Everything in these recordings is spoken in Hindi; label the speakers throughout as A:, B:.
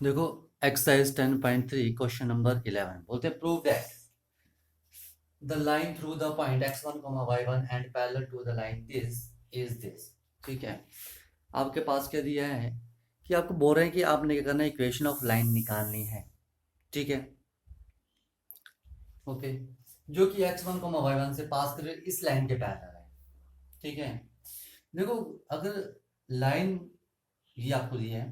A: देखो एक्सरसाइज 10.3 क्वेश्चन नंबर 11 बोलते हैं prove that the line through the point x1, y1 and parallel to the line this is this. ठीक है, आपके पास क्या दिया है कि आपको बोल रहे हैं कि आपने क्या करना है, इक्वेशन ऑफ लाइन निकालनी है। ठीक है, ओके, जो कि x1, y1 से पास कर इस लाइन के पैरेलल है। ठीक है, देखो अगर लाइन ये आपको दी है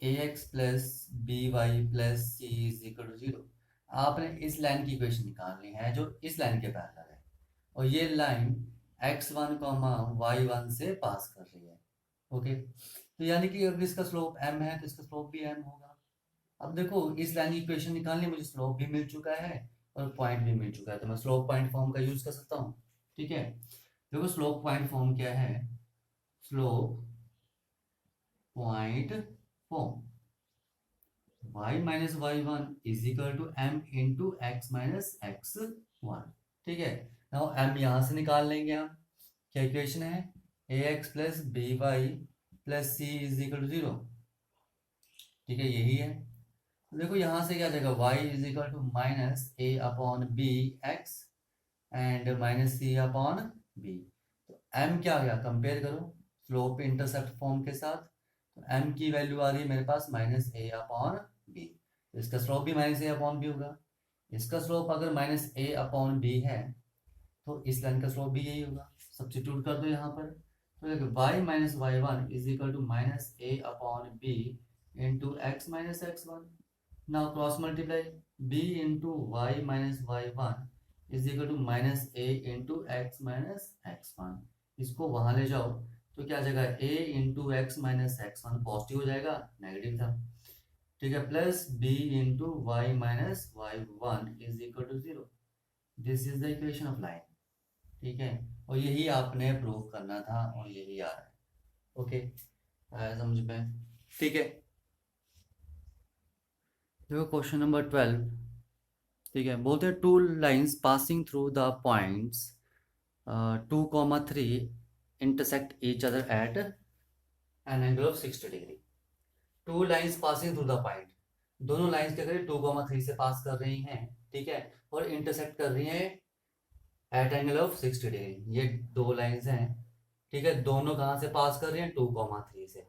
A: ax plus B Y plus C is equal to 0, आपने इस लाइन की इक्वेशन निकालनी है जो इस लाइन के पैरेलल है, और ये लाइन x1, y1 से पास कर रही है। ओके, तो यानी कि अगर इसका स्लोप m है तो इसका स्लोप भी m होगा। अब देखो इस लाइन की इक्वेशन निकालनी, मुझे स्लोप भी मिल चुका है और पॉइंट भी मिल चुका है, तो मैं स्लोप पॉइंट फॉर्म का यूज कर सकता हूँ। ठीक है, देखो स्लोप पॉइंट फॉर्म क्या है, slope point form y minus y one is equal to m into x minus x one. ठीक है, नाउ m यहां से निकाल लेंगे हम। क्या इक्वेशन है, A X plus B Y plus C is equal to 0। ठीक है, यही है। तो देखो यहां से क्या आ जाएगा, y is equal to minus a upon b x and minus c upon b. तो m क्या आ गया, कंपेयर करो स्लोप इंटरसेप्ट फॉर्म के साथ, तो m की वैल्यू आ रही है मेरे पास माइनस ए अपॉन बी, तो इसका स्लोप भी माइनस ए अपॉन बी होगा। इसका स्लोप अगर माइनस ए अपॉन बी है तो इस लाइन का स्लोप भी यही होगा। सब्स्टिट्यूट कर दो यहाँ पर, तो देखो y minus y one is equal to minus a upon b into x minus x one. Now cross multiply, b into y minus y one is equal to minus a into x minus x one. इसको वहां ले जाओ तो क्या आ जाएगा, a into x minus x one positive हो जाएगा, नेगेटिव था। ठीक है, plus b into y minus y one is equal to 0। This is the equation of line. ठीक है, और यही आपने प्रूव करना था और यही आ रहा है। ओके, आया समझ में। ठीक है, देखो क्वेश्चन नंबर 12। ठीक है, बोलते हैं two lines passing through the points 2, 3 intersect each other at an angle of 60 degree. Two lines passing through the point, दोनों लाइंस क्या करें 2, 3 से पास कर रही हैं। ठीक है, और इंटरसेक्ट कर रही हैं एट एंगल ऑफ 60 डिग्री। ये दो लाइंस हैं। ठीक है, दोनों कहाँ से पास कर रही हैं, 2, 3 से।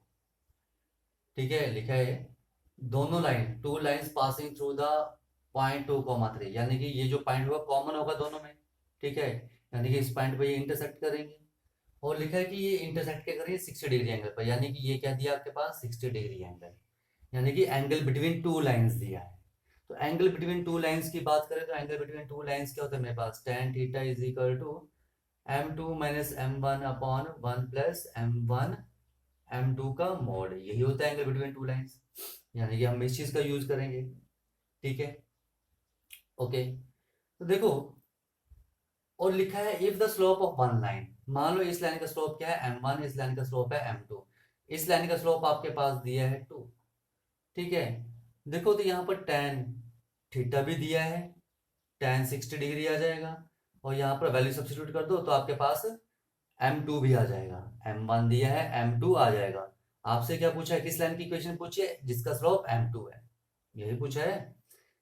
A: ठीक है, लिखा है दोनों line, two lines passing through the point 2, 3, यानी कि ये जो पॉइंट होगा कॉमन होगा दोनों में। ठीक है, यानी कि इस पॉइंट पे ये इंटरसेक्ट करेंगे, और लिखा है कि ये इंटरसेक्ट क्या करेंगे 60 डिग्री एंगल पर, यानी कि ये क्या दिया आपके पास 60 डिग्री एंगल, यानी कि एंगल बिटवीन टू लाइंस दिया है। तो एंगल बिटवीन टू लाइंस की बात करें तो एंगल बिटवीन टू लाइंस क्या होता है मेरे पास, tan theta is equal to m2 minus m1 upon 1 plus m1 m2 का मॉड, यही होता है एंगल बिटवीन टू लाइंस, यानी कि हम इस चीज का यूज करेंगे। ठीक है, ओके, तो देखो और लिखा है if the slope of one line, मान लो इस लाइन का स्लोप क्या है m1, इस लाइन का स्लोप है m2, इस लाइन का स्लोप आपके पास दिया है 2। ठीक है, देखो तो यहाँ पर tan थीटा भी दिया है, tan 60 डिग्री आ जाएगा, और यहाँ पर वैल्यू सब्स्टिट्यूट कर दो तो आपके पास m2 भी आ जाएगा, m1 दिया है m2 आ जाएगा। आपसे क्या पूछा है, किस लाइन की इक्वेशन पूछी है, जिसका स्लोप m2 है, यही पूछा है।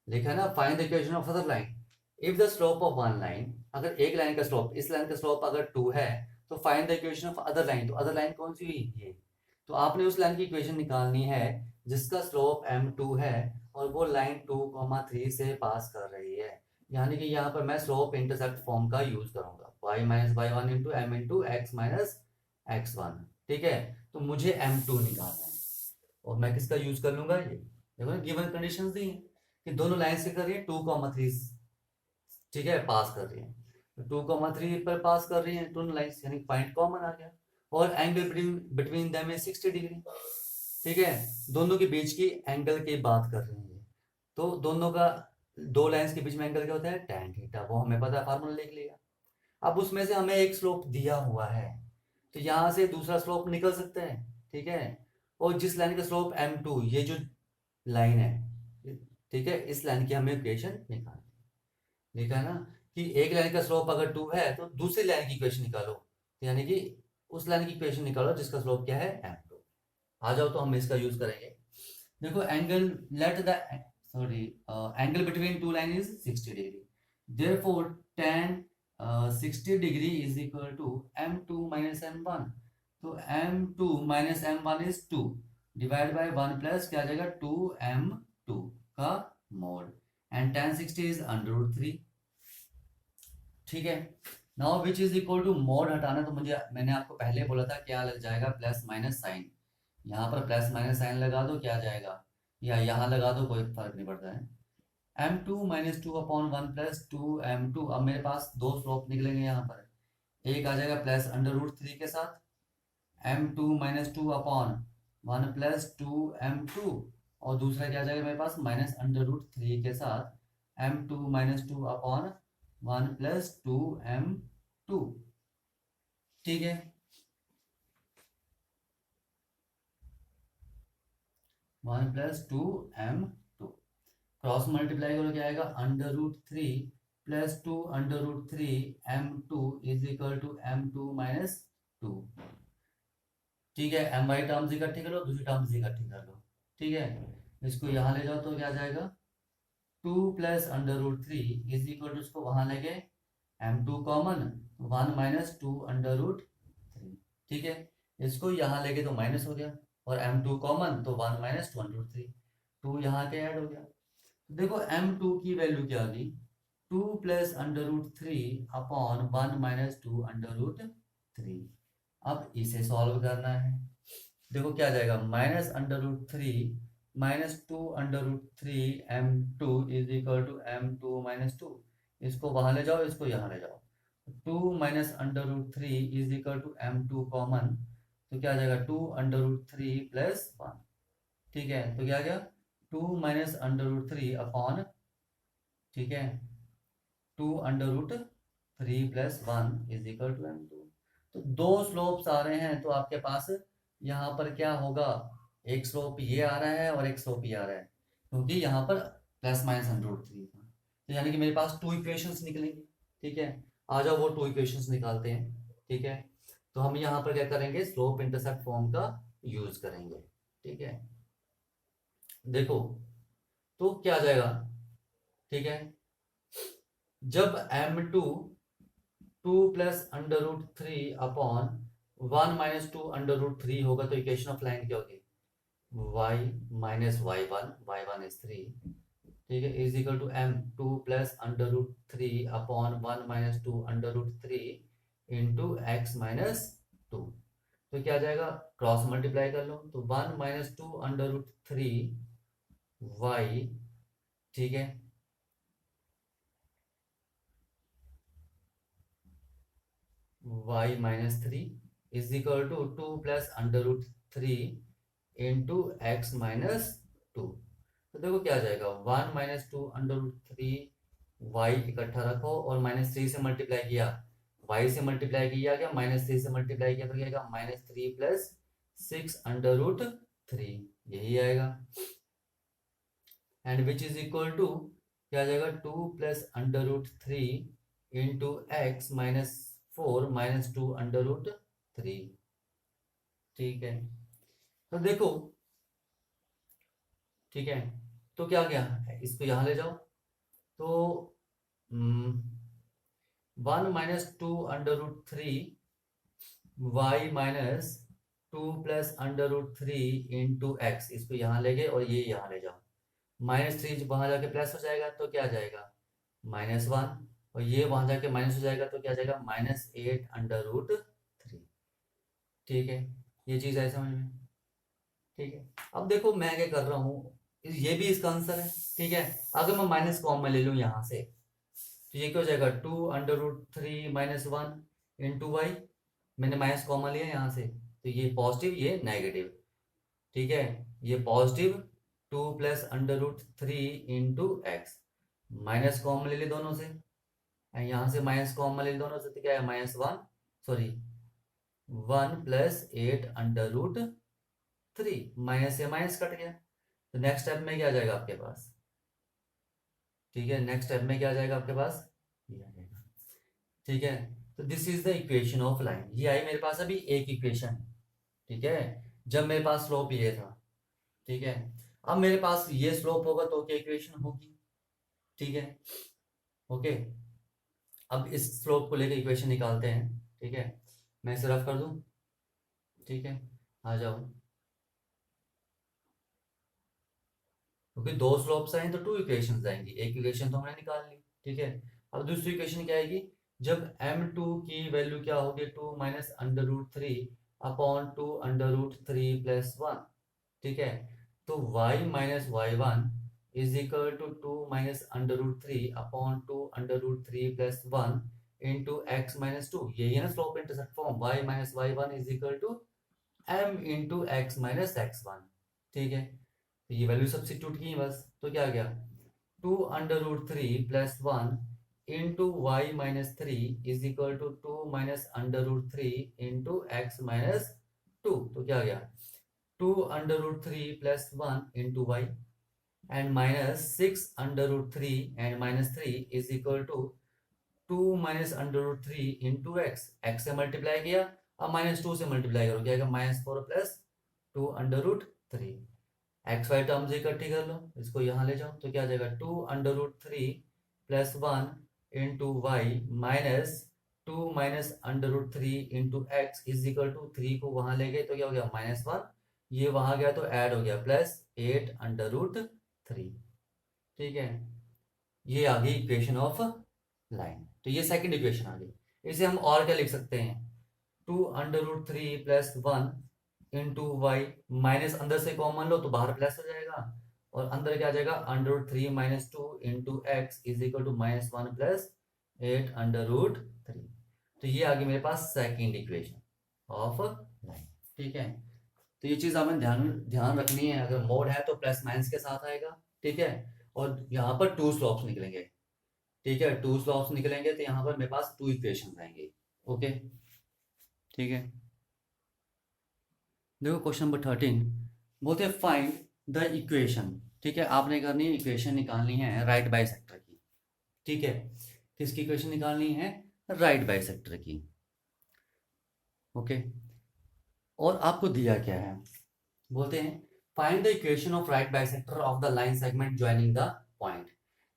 A: लिखा है ना find the equation of other line. If the slope of one line, अगर एक लाइन का स्लोप, इस लाइन का स्लोप अगर 2 है तो find the equation of other line. तो अदर लाइन कौन सी हुई, ये। तो आपने उस लाइन की इक्वेशन निकालनी है जिसका स्लोप m2 है और वो लाइन 2, 3 से पास कर रही है, यानी कि यहाँ पर मैं स्लोप इंटरसेप्ट फॉर्म का यूज करूंगा, y minus y one into m into x minus x one. ठीक है, तो मुझे m2 निकालना है और मैं किसका यूज कर लूंगा, ये देखो गिवन कंडीशंस दी हैं कि दोनों लाइन से कर रही है 2, 3। ठीक है, पास कर रही है 2, 3 पर पास कर रही है दोनों लाइंस, यानी पॉइंट कॉमन आ गया, और angle between them is 60 degree. ठीक है, दोनों के बीच की एंगल की बात कर रही है, तो दोनों का, दो लाइंस के बीच में एंगल क्या होता है tan थीटा, वो हमें पता है, फार्मूला लिख लिया। अब उसमें से हमें एक स्लोप दिया हुआ है तो यहाँ से दूसरा स्लोप निकल सकता है। ठीक है, और जिस लाइन का स्लोप m2, ये जो लाइन है, ठीक है, इस लाइन की हमें इक्वेशन निकालनी है। लिखा है ना कि एक लाइन का स्लोप अगर 2 है तो दूसरी लाइन की इक्वेशन निकालो, यानी कि उस लाइन की इक्वेशन निकालो जिसका स्लोप क्या है m2। आ जाओ तो हम इसका यूज करेंगे। देखो angle let the sorry angle between two line is 60 degree, therefore tan 60 degree is equal to m2 minus m1। तो m2 minus m1 is 2 divide by 1 plus क्या आ जाएगा 2m2 का मोड, एंड tan 60 इज √3। ठीक है, now which is equal to mod हटाना, तो मुझे मैंने आपको पहले बोला था क्या लग जाएगा प्लस माइनस साइन, यहाँ पर प्लस माइनस साइन लगा दो क्या आ जाएगा, या यहाँ लगा दो कोई फर्क नहीं पड़ता है। m2 minus two upon 1 plus 2m2, अब मेरे पास दो स्लोप निकलेंगे यहाँ पर, एक आ जाएगा प्लस √3 के साथ m2 minus two upon 1 plus 2m2, और दूसरा क्या आ जाएगा मेरे पास माइनस √3 के साथ m2 minus two upon 1 plus 2m2। ठीक है, 1 प्लस 2m2 क्रॉस मल्टीप्लाई करो क्या आएगा √3 plus 2 √3 m2 is equal to m2 minus 2। ठीक है, एम वाई टर्म्स इकट्ठी करो, दूसरी टर्म्स इकट्ठी कर लो। ठीक है, इसको यहाँ ले जाओ तो क्या आ जाएगा 2 प्लस √3 इज इक्वल टू, उसको वहां लेके m2 कॉमन 1 माइनस 2 √3। ठीक है, इसको यहाँ लेके तो माइनस हो गया, और m2 कॉमन तो 1 माइनस 2 √3, 2 यहाँ के ऐड हो गया। तो देखो m2 की वैल्यू क्या आ गई 2 प्लस √3 अपॉन 1 माइनस 2 √3। अब इसे सॉल्व करना है, देखो क्या आ जाएगा -√3 -2 √3 m2 is equal to m2 minus 2, इसको वहां ले जाओ, इसको यहाँ ले जाओ, 2 minus √3 is equal to m2 common, तो क्या आ जाएगा 2 √3 प्लस 1। ठीक है, तो क्या आ गया 2 माइनस √3 अपॉन, ठीक है 2 √3 plus 1 is equal to m2। तो दो स्लोप्स आ रहे हैं, तो आपके पास यहाँ पर क्या होगा, एक स्लोप ये आ रहा है और एक स्लोप ये आ रहा है, क्योंकि यहाँ पर प्लस माइनस √3 था, तो यानी कि मेरे पास टू इक्वेशंस निकलेंगे। ठीक है, आ जाओ वो टू इक्वेशंस निकालते हैं। ठीक है, तो हम यहाँ पर क्या करेंगे स्लोप इंटरसेप्ट फॉर्म का यूज करेंगे। ठीक है, देखो तो क्या आ जाएगा, ठीक है जब m2 2 प्लस √3 अपॉन 1 माइनस 2 √3 होगा, तो इक्वेशन ऑफ लाइन क्या होगी y माइनस y1 इज 3। ठीक है, is equal to m2 plus √3 upon 1 minus 2 √3 into x minus 2। तो क्या आ जाएगा क्रॉस मल्टीप्लाई कर लो, तो 1 माइनस 2 √3 y, ठीक है y minus 3 is equal to 2 plus √3 into x minus 2। तो देखो क्या आ जाएगा 1 माइनस 2 √3 y इकट्ठा रखो, और -3 से मल्टीप्लाई किया y से मल्टीप्लाई किया गया, -3 से मल्टीप्लाई किया तो क्या आएगा -3 प्लस 6 √3, यही आएगा, and which is equal to क्या आ जाएगा 2 plus √3 into x minus 4 minus 2 √3। ठीक है, तो देखो ठीक है, तो क्या गया इसको यहां ले जाओ, तो 1 minus 2 √3 y minus 2 plus √3 into x, इसको यहाँ ले गए और ये यहाँ ले जाओ, -3 वहां जाके प्लस हो जाएगा तो क्या आ जाएगा -1, और ये वहां जाके माइनस हो जाएगा तो क्या आ जाएगा -8 √3। ठीक है, ये चीज है समझ में। ठीक है, अब देखो मैं क्या कर रहा हूँ, ये भी इसका आंसर है। ठीक है, अगर मैं माइनस कॉम में ले लूँ यहाँ से, तो ये क्या हो जाएगा 2 √3 -1 इंटू वाई, मैंने माइनस कॉमन लिया यहाँ से, तो ये पॉजिटिव ये नेगेटिव। ठीक है, ये positive 2 plus √3 into x, minus common ले ले दोनों से, यहाँ से माइनस कॉमन ले ले दोनों से, तो क्या है -1 सॉरी 1 प्लस 8 √3, माइनस से माइनस कट गया, तो नेक्स्ट स्टेप में क्या आ जाएगा आपके पास, ठीक है नेक्स्ट स्टेप में क्या आ जाएगा आपके पास ये आ जाएगा। ठीक है, तो this is the equation of line, ये आई मेरे पास अभी एक इक्वेशन। ठीक है, जब मेरे पास स्लोप ये था। ठीक है, अब मेरे पास ये स्लोप होगा तो क्या इक्वेशन होगी, ठीक है। ओके, अब इस स्लोप को लेकर इक्वेशन निकालते हैं, ठीक है। मैं इसे रफ कर दूं, ठीक है, आ जाओ। क्योंकि दो स्लोप्स आए तो टू इक्वेशंस आएंगी, एक इक्वेशन तो हमने निकाल ली, ठीक है। अब दूसरी इक्वेशन क्या आएगी, जब m2 की वैल्यू क्या होगी, 2 minus under root three upon 2 under root three plus one, ठीक है। तो y minus y one is equal to 2 minus under root three upon 2 under root three plus one into x minus two, यही है ना slope intercept form, y minus y one is equal to m into x minus x one, ठीक है। तो ये वैल्यू सब्स्टिट्यूट की बस, तो क्या आ गया, 2 under root three plus one into y minus three is equal to 2 minus under root three into x minus two, तो क्या आ गया, 2 under root three plus one into y and minus 6 under root three and minus three is equal to 2 minus under root three into x से मल्टीप्लाई किया, अब माइनस टू से मल्टीप्लाई करो, क्या आएगा, minus four plus 2 under root three, x y terms इकट्ठी कर लो, इसको यहाँ ले जाओ, तो क्या आ जाएगा, 2 under root three plus one into y minus 2 minus under root three into x is equal to, three को वहां ले गए तो क्या हो गया, माइनस वन, ये वहां गया तो ऐड हो गया, प्लस 8 अंडर रूट थ्री, ठीक है। ये आ गई इक्वेशन ऑफ लाइन, तो ये सेकंड इक्वेशन आ गई। इसे हम और क्या लिख सकते हैं, 2 under root three plus one into y, minus अंदर से कॉमन लो तो बाहर प्लस हो जाएगा, और अंदर क्या आ जाएगा, under root three minus two into x is equal to minus one plus 8 under root three. तो ये आ गई मेरे पास सेकंड इक्वेशन ऑफ लाइन, ठीक है। तो ये चीज हमें ध्यान ध्यान रखनी है, अगर मोड है तो प्लस माइनस के साथ आएगा, ठीक है। और यहाँ पर टू स्लोप्स निकलेंगे, ठीक है, टू स्लोप्स निकलेंगे तो यहाँ पर मेरे पास टू इक्वेशन आएंगे, ओके, ठीक है। देखो क्वेश्चन नंबर 13 बोलते हैं फाइंड द इक्वेशन, ठीक है, आपने करनी है इक्वेशन निकालनी है राइट बाइसेक्टर की, ठीक है। किसकी इक्वेशन निकालनी है, राइट बाइसेक्टर की, ओके। और आपको दिया क्या है, बोलते हैं find the equation of right bisector of the line segment joining the point.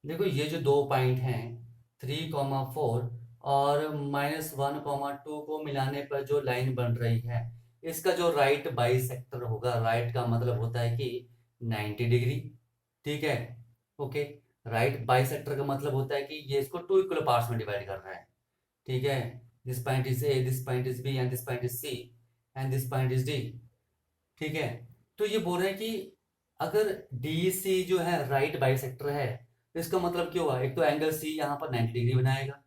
A: देखो ये जो दो पॉइंट हैं 3,4 और -1,2 को मिलाने पर जो लाइन बन रही है, इसका जो राइट बाइसेक्टर होगा, राइट का मतलब होता है कि 90 डिग्री, ठीक है, ओके। राइट बाइसेक्टर का मतलब होता है कि ये इसको टू इक्वल पार्ट्स में डिवाइड कर रहा है, ठीक है। This point is A, this point is B and this point is C and this point is D, ठीक है। तो ये बोल रहे हैं कि अगर डी सी जो है राइट बाइसेक्टर है, तो इसका मतलब क्या हुआ, एक तो एंगल सी यहाँ पर 90 डिग्री बनाएगा,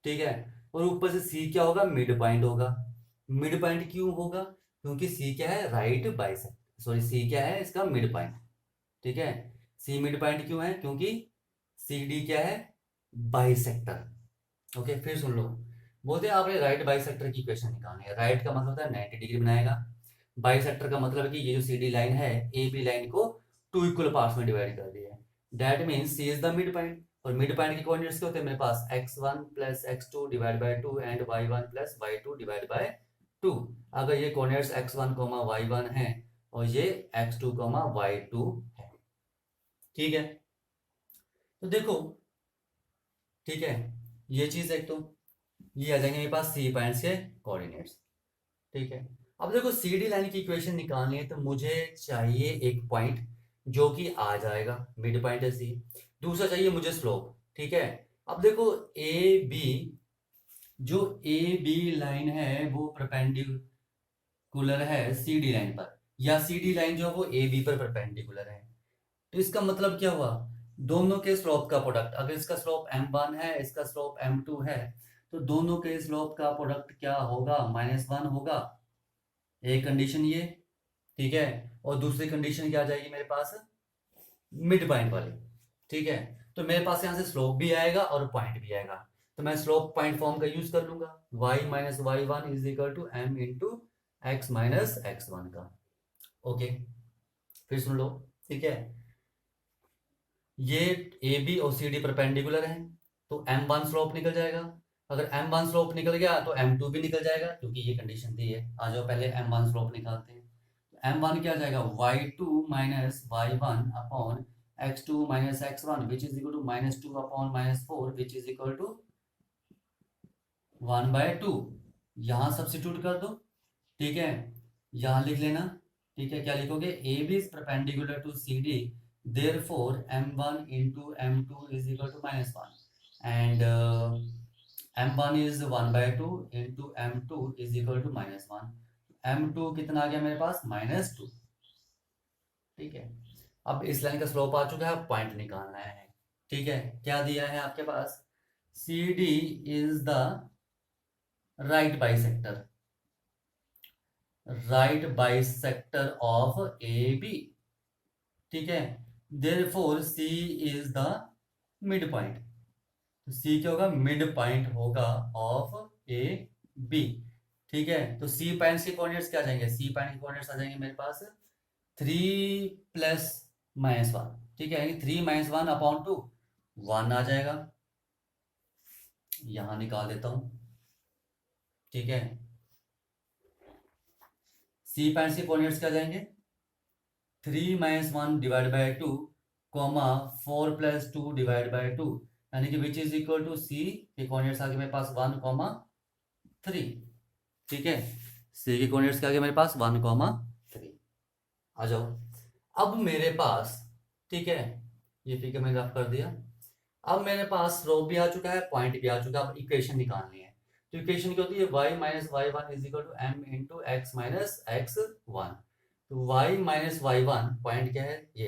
A: ठीक है। और ऊपर से सी क्या होगा, मिड पॉइंट होगा। मिड पॉइंट क्यों होगा, क्योंकि सी क्या है, राइट बाइसेक्टर, सॉरी सी क्या है, इसका मिड पॉइंट, ठीक है। सी मिड पॉइंट क्यों है, क्योंकि सी डी क्या है, बाइसेक्टर, ओके। फिर सुन लो, बोलते हैं आपने राइट बाइसेक्टर की इक्वेशन निकालनी है, राइट का मतलब होता है 90 डिग्री बनाएगा, बाइसेक्टर का मतलब है कि ये जो सी डी लाइन है, ए बी लाइन को टू इक्वल पार्ट्स में डिवाइड कर दिया है, that means C is the mid point. और मिड पॉइंट के कोऑर्डिनेट्स क्या होते हैं मेरे पास, x1 plus x2 divide by 2 and y1 plus y2 divide by 2। अगर ये कोऑर्डिनेट्स x1 y1 है और ये x2 y2 है, ठीक है। तो देखो, ठीक है, ये चीज एक तो ये आ जाएंगे मेरे पास सी पॉइंट्स के कोऑर्डिनेट्स, ठीक है। अब देखो सी डी लाइन की इक्वेशन निकालनी है तो मुझे चाहिए एक पॉइंट जो कि आ जाएगा, मिड पॉइंट है सी, दूसरा चाहिए मुझे स्लोप, ठीक है। अब देखो ए बी, जो ए बी लाइन है वो परपेंडिकुलर है सी डी लाइन पर, या सी डी लाइन जो है वो ए बी पर परपेंडिकुलर है। तो इसका मतलब क्या हुआ, दोनों के स्लोप का प्रोडक्ट, अगर इसका स्लोप m1 है, इसका स्लोप m2 है, तो दोनों के स्लोप का प्रोडक्ट क्या होगा, -1 होगा, एक कंडीशन ये, ठीक है। और दूसरी कंडीशन क्या आ जाएगी मेरे पास, मिड पॉइंट वाली, ठीक है। तो मेरे पास यहाँ से स्लोप भी आएगा और पॉइंट भी आएगा, तो मैं स्लोप पॉइंट फॉर्म का यूज कर लूंगा, y minus y one is equal to m into x minus x one का, ओके। फिर सुन लो, ठीक है, ये ए बी और सी डी परपेंडिकुलर है, तो m1 स्लोप निकल जाएगा, अगर m1 स्लोप निकल गया तो m2 भी निकल जाएगा, क्योंकि ये कंडीशन दी है। आ जाओ पहले m1 स्लोप निकालते हैं, m1 क्या आ जाएगा, y2 minus y1 upon x2 minus x1 which is equal to -2 upon -4 which is equal to 1/2। यहां सब्स्टिट्यूट कर दो, ठीक है, यहां लिख लेना, ठीक है, क्या लिखोगे, A B is perpendicular to C D, therefore m1 into m2 is equal to -1 and m1 is 1/2 into m2 is equal to -1। m2 कितना आ गया मेरे पास, -2, ठीक है। अब इस लाइन का स्लोप आ चुका है, पॉइंट निकालना है, ठीक है। क्या दिया है आपके पास, C D is the right bisector, right bisector of A B, ठीक है। Therefore C is the mid point, तो सी क्या होगा, मिड पॉइंट होगा ऑफ ए बी, ठीक है। तो सी पॉइंट के कोऑर्डिनेट्स क्या आ जाएंगे, सी पॉइंट के कोऑर्डिनेट्स आ जाएंगे मेरे पास 3 प्लस -1, ठीक है, यानी 3 - 1 अपॉन 2 1 आ जाएगा, यहां निकाल देता हूं, ठीक है। सी पॉइंट के कोऑर्डिनेट्स क्या आ जाएंगे, 3 - 1 divide by 2 comma 4 + 2 divide by 2, यानी कि विच इज इक्वल टू सी के कोऑर्डिनेट्स आ गए मेरे पास 1, 3, ठीक है। सी के कोऑर्डिनेट्स क्या आ गए मेरे पास 1, 3। आ जाओ, अब मेरे पास, ठीक है, ये फिगर मैंने ग्राफ कर दिया। अब मेरे पास स्लोप भी आ चुका है, पॉइंट भी आ चुका है, अब इक्वेशन निकालनी है। तो इक्वेशन क्या होती है, y - y1 is equal to m into x minus x1। तो y माइनस y1 पॉइंट क्या है ये,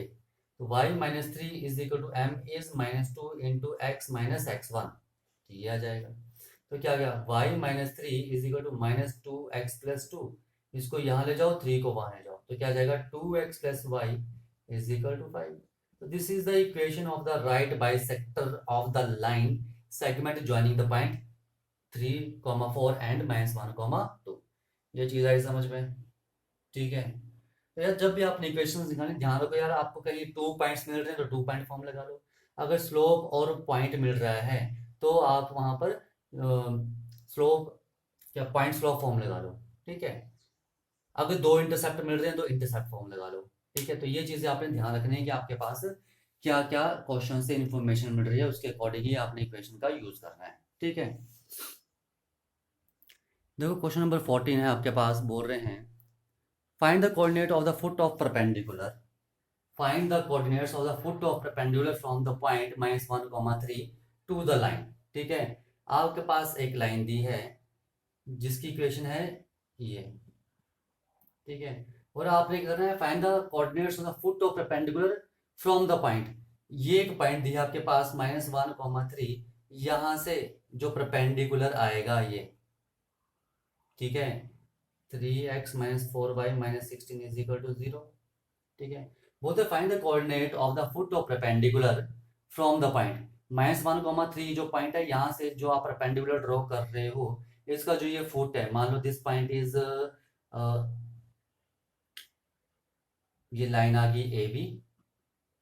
A: तो y - 3 is equal to m is -2 into x minus x1, तो ये आ जाएगा। तो क्या गया, y - 3 is equal to -2x + 2, इसको यहाँ ले जाओ, 3 को वहां ले जाओ, तो क्या आ जाएगा 2x + y is equal to 5। So this is the equation of the right bisector of the line segment joining the point 3, 4 and -1, 2। ये चीज आई समझ में, ठीक है। तो यार जब भी आपने इक्वेशन निकालनी, ध्यान रखो यार, आपको कहीं 2 पॉइंट्स मिल रहे हैं तो 2 पॉइंट फॉर्म लगा लो, अगर स्लोप और पॉइंट मिल रहा है तो आप वहां पर स्लोप या पॉइंट स्लोप फॉर्म लगा लो, ठीक है। अगर 2 इंटरसेप्ट मिल रहे हैं तो इंटरसेप्ट फॉर्म लगा लो, ठीक है। तो ये चीजें आपने ध्यान रखनी है कि आपके पास क्या क्या क्वेश्चन से इंफॉर्मेशन मिल रही है, उसके अकॉर्डिंग ही आपने इक्वेशन का यूज करना है, ठीक है। देखो क्वेश्चन नंबर 14 है आपके पास, बोल रहे हैं find the coordinate of the foot of perpendicular, find the coordinates of the foot of perpendicular from the point -1, 3 to the line, ठीक है। आपके पास एक लाइन दी है जिसकी इक्वेशन है ये, ठीक है, और आपने करना है find the coordinates of the foot of perpendicular from the point. ये एक पॉइंट दिया आपके पास -1, 3, यहां से जो परपेंडिकुलर आएगा ये, ठीक है, 3x - 4y - 16 is equal to 0, ठीक है। बोलते find the coordinate of the foot of perpendicular from the point -1, 3 जो पॉइंट है, यहां से जो आप परपेंडिकुलर ड्रॉ कर रहे हो, इसका जो ये फुट है, मान लो दिस पॉइंट इज, ये लाइन आ गई A B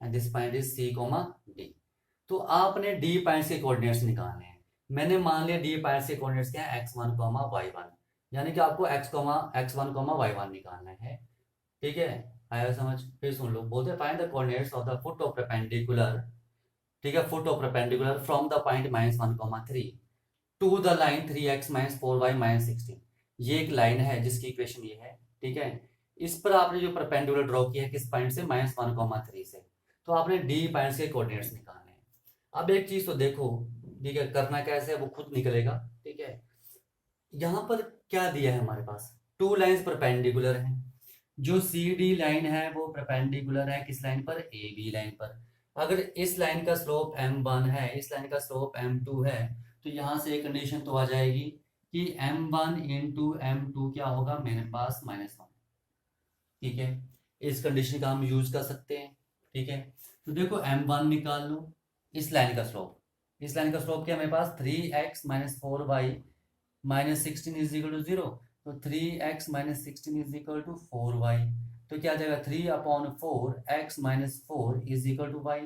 A: and this point is C, D. तो आपने डी पॉइंट्स के कोऑर्डिनेट्स निकालने हैं। मैंने मान लिया डी पॉइंट्स के कोऑर्डिनेट्स क्या है, x1, y1, यानी कि आपको x1, y1 निकालना है, ठीक है। आया समझ, फिर सुन लो, बोलते हैं find the coordinates of the foot of perpendicular, ठीक है, foot of perpendicular from the point -1, 3 to the line 3x - 4y - 16। ये एक लाइन है जिसकी इक्वेशन ये है, ठीक है। इस पर आपने जो परपेंडिकुलर ड्रॉ किया है किस पॉइंट से, -1, 3 से, तो आपने डी पॉइंट्स के कोऑर्डिनेट्स निकालने हैं। अब एक चीज तो देखो, ठीक है, करना कैसे है वो खुद निकलेगा, ठीक है। यहां पर क्या दिया है हमारे पास, 2 लाइंस परपेंडिकुलर हैं, जो सी डी लाइन है वो परपेंडिकुलर है किस लाइन पर, ए बी लाइन पर। अगर इस लाइन का स्लोप m1 है, इस लाइन का स्लोप m2 है, तो यहां से एक कंडीशन तो आ जाएगी कि m1 इंटू m2 क्या होगा मेरे पास -1, ठीक है। इस कंडीशन का हम यूज कर सकते हैं, ठीक है। तो देखो m1 निकाल लो, इस लाइन का स्लोप, इस लाइन का स्लोप क्या है मेरे पास, 3x - 4y - 16 is equal to 0, तो 3x - 16 is equal to 4y, तो क्या आ जाएगा 3/4 x - 4 is equal to y।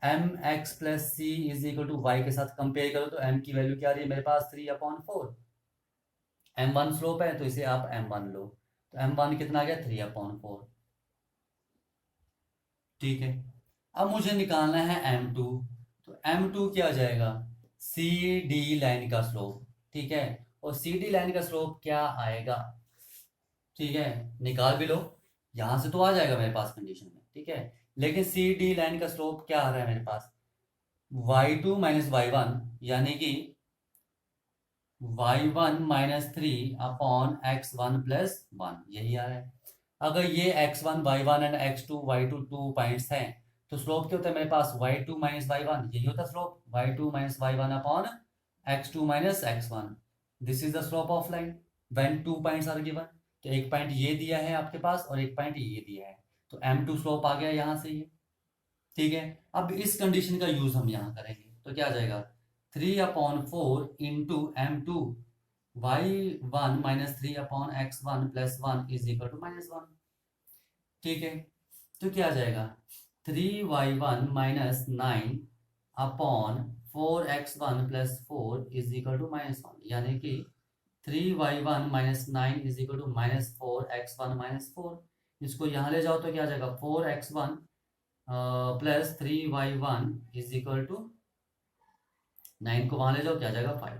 A: mx + c is equal to y के साथ कंपेयर करो तो m की वैल्यू क्या आ रही है मेरे पास 3/4, m1 स्लोप है तो इसे आप m1 लो, तो m1 कितना आ गया 3/4। ठीक है, अब मुझे निकालना है m2। तो m2 क्या आ जाएगा, सी डी लाइन का स्लोप। ठीक है, और सी डी लाइन का स्लोप क्या आएगा, ठीक है, निकाल भी लो, यहां से तो आ जाएगा मेरे पास कंडीशन में। ठीक है, लेकिन सी डी लाइन का स्लोप क्या आ रहा है मेरे पास, y2 माइनस y1, यानी कि y1 माइनस 3/x1 + 1, यही आ रहा है। अगर ये x1 y1 and x2 y2 two points हैं, तो स्लोप क्या होता है मेरे पास, y2 माइनस y1, यही होता है slope, y2 minus y1/x2 minus x1। This is the slope of line when 2 points are given. तो एक पॉइंट ये दिया है आपके पास और एक पॉइंट ये दिया है, तो m2 स्लोप आ गया यहाँ से ये। ठीक है, अब इस कंडीशन का यूज हम यहाँ करेंगे, तो क्या आ जाएगा, 3/4 into m2 y1 minus 3/x1 + 1 is equal to -1। ठीक है, तो क्या आ जाएगा, 3y1 minus 9/4x1 + 4 is equal to -1, यानी कि 3y1 minus 9 is equal to -4x1 - 4। इसको यहाँ ले जाओ तो क्या आ जाएगा, 4x1 + 3y1 is equal to 9 को वहां ले जाओ, क्या आ जाएगा 5।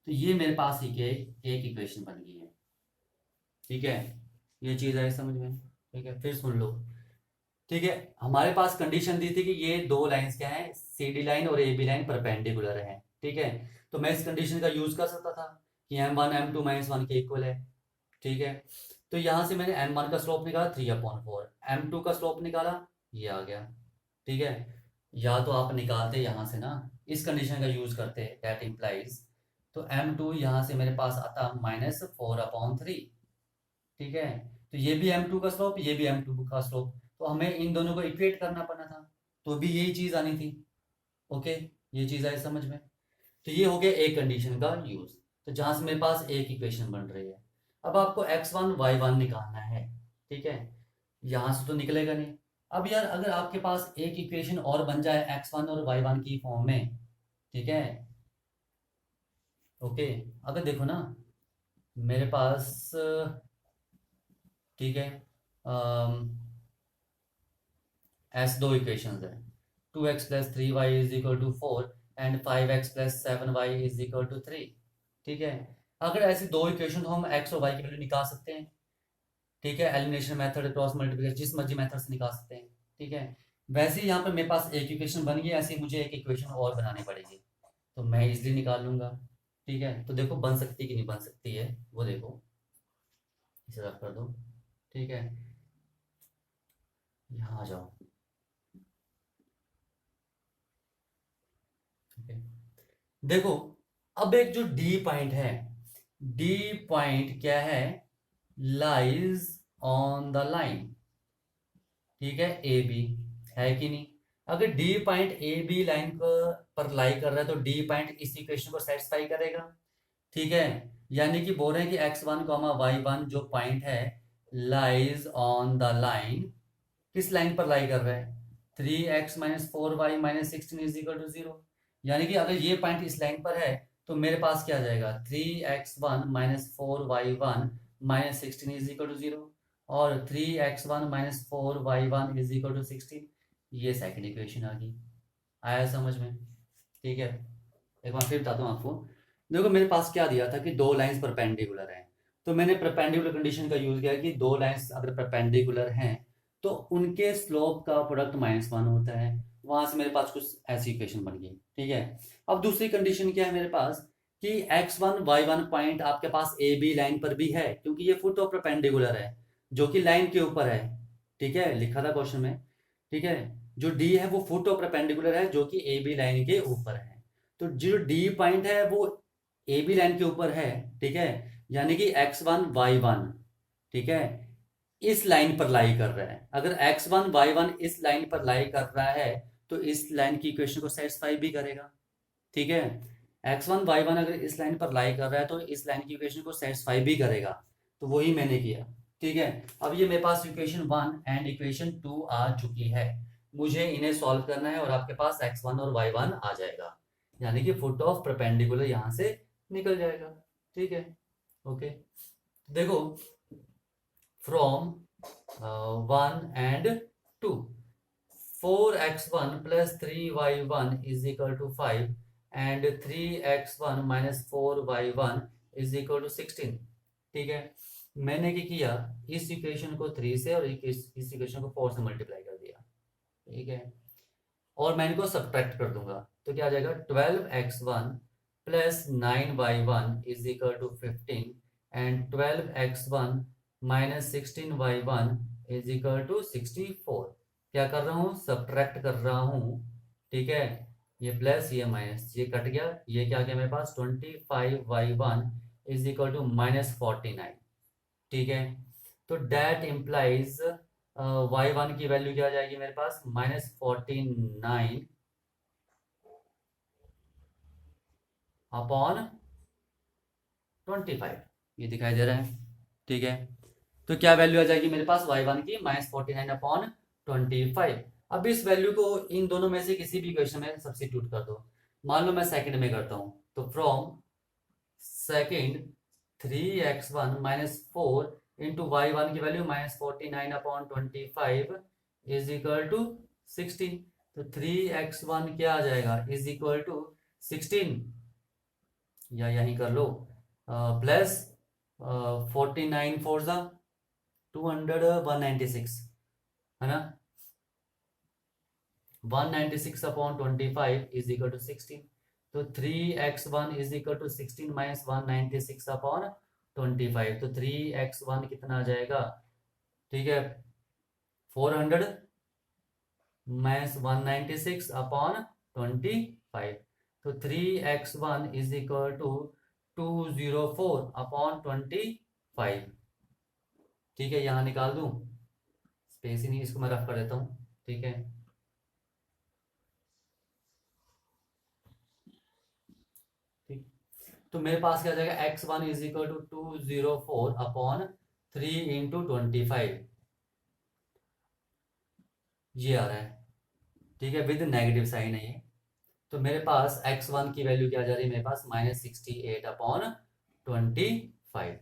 A: तो ये मेरे पास ही के एक इक्वेशन बन गई है। ठीक है, ये चीज़ है समझ में। ठीक है, फिर सुन लो। ठीक है, हमारे पास कंडीशन दी थी कि ये दो लाइंस क्या है, सी डी लाइन और ए बी लाइन परपेंडिकुलर है। ठीक है, तो मैं इस कंडीशन का यूज कर सकता था कि m1 m2 -1 के इक्वल है। ठीक है, तो यहां से मैंने m1 का स्लोप निकाला 3/4, m2 का स्लोप निकाला, ये आ गया। ठीक है, या तो आप निकालते यहाँ से ना, इस कंडीशन का यूज करते, दैट इम्प्लाइज, तो m2 यहाँ से मेरे पास आता -4/3। ठीक है, तो ये भी m2 का स्लोप, ये भी m2 का स्लोप, तो हमें इन दोनों को इक्वेट करना पड़ना था, तो भी यही चीज आनी थी। ओके, ये चीज आई समझ में। तो ये हो गया एक कंडीशन का यूज, तो जहां से मेरे पास एक इक्वेशन बन रही है। अब आपको x1 y1 निकालना है। ठीक है, यहां से तो निकलेगा नहीं। अब यार अगर आपके पास एक इक्वेशन और बन जाए x1 और y1 की फॉर्म में, ठीक है, ओके, अगर देखो ना मेरे पास, ठीक है, ऐसे दो इक्वेशंस है, 2x + 3y is equal to 4 and 5x + 7y is equal to 3। ठीक है, अगर ऐसी दो इक्वेशन हो हम x और y की वैल्यू निकाल सकते हैं। ठीक है, एलिमिनेशन मेथड, क्रॉस मल्टीप्लिकेशन, जिस मर्जी मेथड से निकाल सकते हैं। ठीक है, वैसे ही यहाँ पर मेरे पास एक इक्वेशन बन गई, ऐसे ही मुझे एक इक्वेशन और बनानी पड़ेगी, तो मैं इजिली निकाल लूंगा। ठीक है, तो देखो बन सकती कि नहीं बन सकती है वो देखो, इसे रख कर दो। ठीक है, यहाँ आ जाओ। ठीक है, देखो अब एक जो डी पॉइंट है, डी पॉइंट क्या है, लाइज ऑन द लाइन, ठीक है, ए बी, है कि नहीं। अगर D point A B line पर लाई कर रहा है तो डी पॉइंट इस इक्वेशन को सेटिस्फाई करेगा। ठीक है, यानी कि बोल रहे हैं कि x1, y1 जो पॉइंट है लाइज ऑन द लाइन, किस लाइन पर लाई कर रहा है, 3x - 4y - 16 is equal to 0। यानी कि अगर ये पॉइंट इस लाइन पर है तो मेरे पास क्या आ जाएगा, 3x1 - 4y1 - 16 is equal to 0, और 3x1 - 4y1 is equal to 16। ये सेकंड इक्वेशन आ गई। आया समझ में। ठीक है, एक बार फिर बताता हूँ आपको। देखो मेरे पास क्या दिया था कि दो लाइंस परपेंडिकुलर हैं, तो मैंने परपेंडिकुलर कंडीशन का यूज किया कि दो लाइंस अगर परपेंडिकुलर हैं तो उनके स्लोप का प्रोडक्ट -1 होता है। वहां से मेरे पास कुछ ऐसी इक्वेशन बन गई। ठीक है, अब दूसरी कंडीशन क्या है मेरे पास कि x1 y1 पॉइंट आपके पास ए बी लाइन पर भी है, क्योंकि ये फुट ऑफ परपेंडिकुलर है जो कि लाइन के ऊपर है। ठीक है, लिखा था क्वेश्चन में। ठीक है, जो डी है वो फुट ऑफ परपेंडिकुलर है जो कि ए बी लाइन के ऊपर है। तो जो डी पॉइंट है वो ए बी लाइन के ऊपर है। ठीक है, यानी कि x1 y1, ठीक है, इस लाइन पर लाई कर रहा है। अगर x1 y1 इस लाइन पर लाई कर रहा है तो इस लाइन की इक्वेशन को सेटिस्फाई भी करेगा। ठीक है, x1 y1 अगर इस लाइन पर लाई कर रहा है तो इस लाइन की इक्वेशन को सेटिस्फाई भी करेगा, तो वही मैंने किया। ठीक है, अब ये मेरे पास इक्वेशन 1 एंड इक्वेशन 2 आ चुकी है, मुझे इन्हें सॉल्व करना है और आपके पास x1 और y1 आ जाएगा, यानी कि फुट ऑफ परपेंडिकुलर यहां से निकल जाएगा। ठीक है, ओके, देखो from 1 and 2. 4x1 plus 3y1 is equal to 5 and 3x1 minus 4y1 is equal to 16. ठीक है, मैंने क्या किया, इस इक्वेशन को 3 से और इस इक्वेशन को 4 से मल्टीप्लाई कर दिया। ठीक है, और मैं इनको सब्ट्रैक्ट कर दूंगा तो क्या आ जाएगा, 12x1 plus 9y1 is equal to 15 and 12x1 minus 16y1 is equal to 64। क्या कर रहा हूँ, सब्ट्रैक्ट कर रहा हूँ। ठीक है, ये प्लस ये माइनस ये कट गया, ये क्या गया मेरे पास, 25y1 is equal to minus 49। ठीक है, तो डेट इम्प्लाइज y1 की वैल्यू क्या आ जाएगी मेरे पास, माइनस 49 अपॉन 25। ये दिखाई दे रहा है। ठीक है, तो क्या वैल्यू आ जाएगी मेरे पास y1 की, माइनस 49 अपॉन 25। अब इस वैल्यू को इन दोनों में से किसी भी इक्वेशन में सब्स्टिट्यूट कर दो। मान लो मैं सेकंड में करता हूं, तो from second 3x1 minus 4 into y1 की value minus 49 upon 25 is equal to 16। तो 3x1 क्या आ जाएगा, इज इक्वल टू 16, या यहीं कर लो, प्लस 49 फोर ज़ा 200 196 है ना, 196 अपॉन 25 इज इक्वल टू 16। तो 3x1 is equal to 16 minus 196 upon 25। तो 3x1 कितना आ जाएगा, ठीक है, 400 माइनस 196 अपॉन 25। तो 3x1 is equal to 204 upon 25। ठीक है, यहां निकाल दूं, स्पेस ही नहीं, इसको मैं रफ कर देता हूं। ठीक है, ठीक, तो मेरे पास क्या आ जाएगा, x1 is equal to 204 upon 3 into 25, ये आ रहा है। ठीक है, विद नेगेटिव साइन है ये। तो मेरे पास x1 की वैल्यू क्या जा रही है मेरे पास, माइनस 68 अपॉन 25।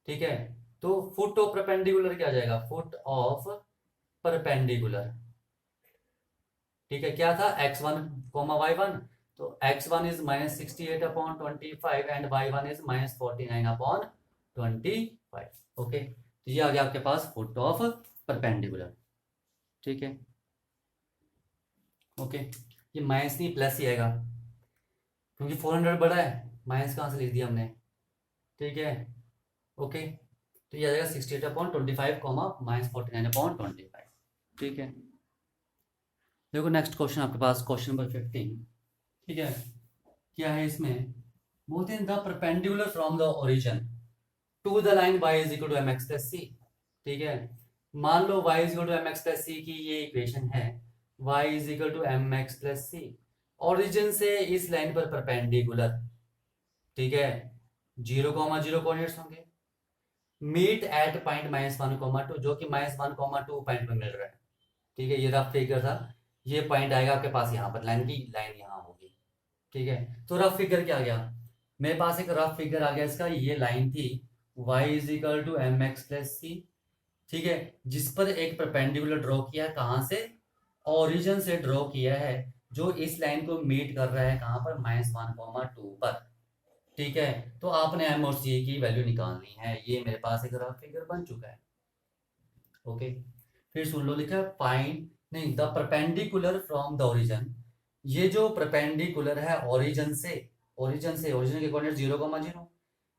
A: ठीक है, तो फुट ऑफ परपेंडिकुलर क्या आ जाएगा, फुट ऑफ परपेंडिकुलर। ठीक है, क्या था, x1 कोमा y1, तो x1 is minus 68 upon 25 and y1 is minus 49 upon 25। Okay, तो ये आ गया आपके पास फुट ऑफ परपेंडिकुलर। ठीक है, ओके, ये माइनस नहीं प्लस ही आएगा क्योंकि 400 बड़ा है, माइनस कहाँ से लिख दिया हमने। ठीक है, ओके, तो ये आ जाएगा 68 अपॉन 25 कॉमा माइनस 49 अपॉन 25। ठीक है, देखो नेक्स्ट क्वेश्चन आपके पास, क्वेश्चन नंबर 15। ठीक है, क्या है इसमें, बोलते हैं the perpendicular from the origin to the line y is equal to M X plus C. ठीक है, मान लो y is equal to M X plus C की ये इक्वेशन है, y is equal to M X plus C, origin से इस लाइन पर परपेंडिकुलर। ठीक है, 0,0 कोऑर्डिनेट्स होंगे, मीट एट पॉइंट -1,2 जो कि -1,2 पॉइंट पे मिल रहा है। ठीक है, ये रफ फिगर था, ये पॉइंट आएगा आपके पास यहाँ पर, लाइन की लाइन यहाँ होगी। ठीक है, तो रफ फिगर क्या आ गया मेरे पास, एक रफ फिगर आ गया इसका, ये लाइन थी y is equal to M X plus C. ठीक है, जिस पर एक परपेंडिकुलर ड्रॉ किया है, कहाँ से, ओरिजिन से ड्रॉ किया है, जो इस लाइन को मीट कर रहा है कहाँ पर, -1,2 पर। ठीक है, तो आपने एम और सी की वैल्यू निकालनी है। ये मेरे पास एक रफ फिगर बन चुका है। ओके, फिर सुन लो, लिखा है फाइंड, नहीं, the perpendicular from the origin. ये जो परपेंडिकुलर है ओरिजिन से, ओरिजिन के कोऑर्डिनेट 0,0,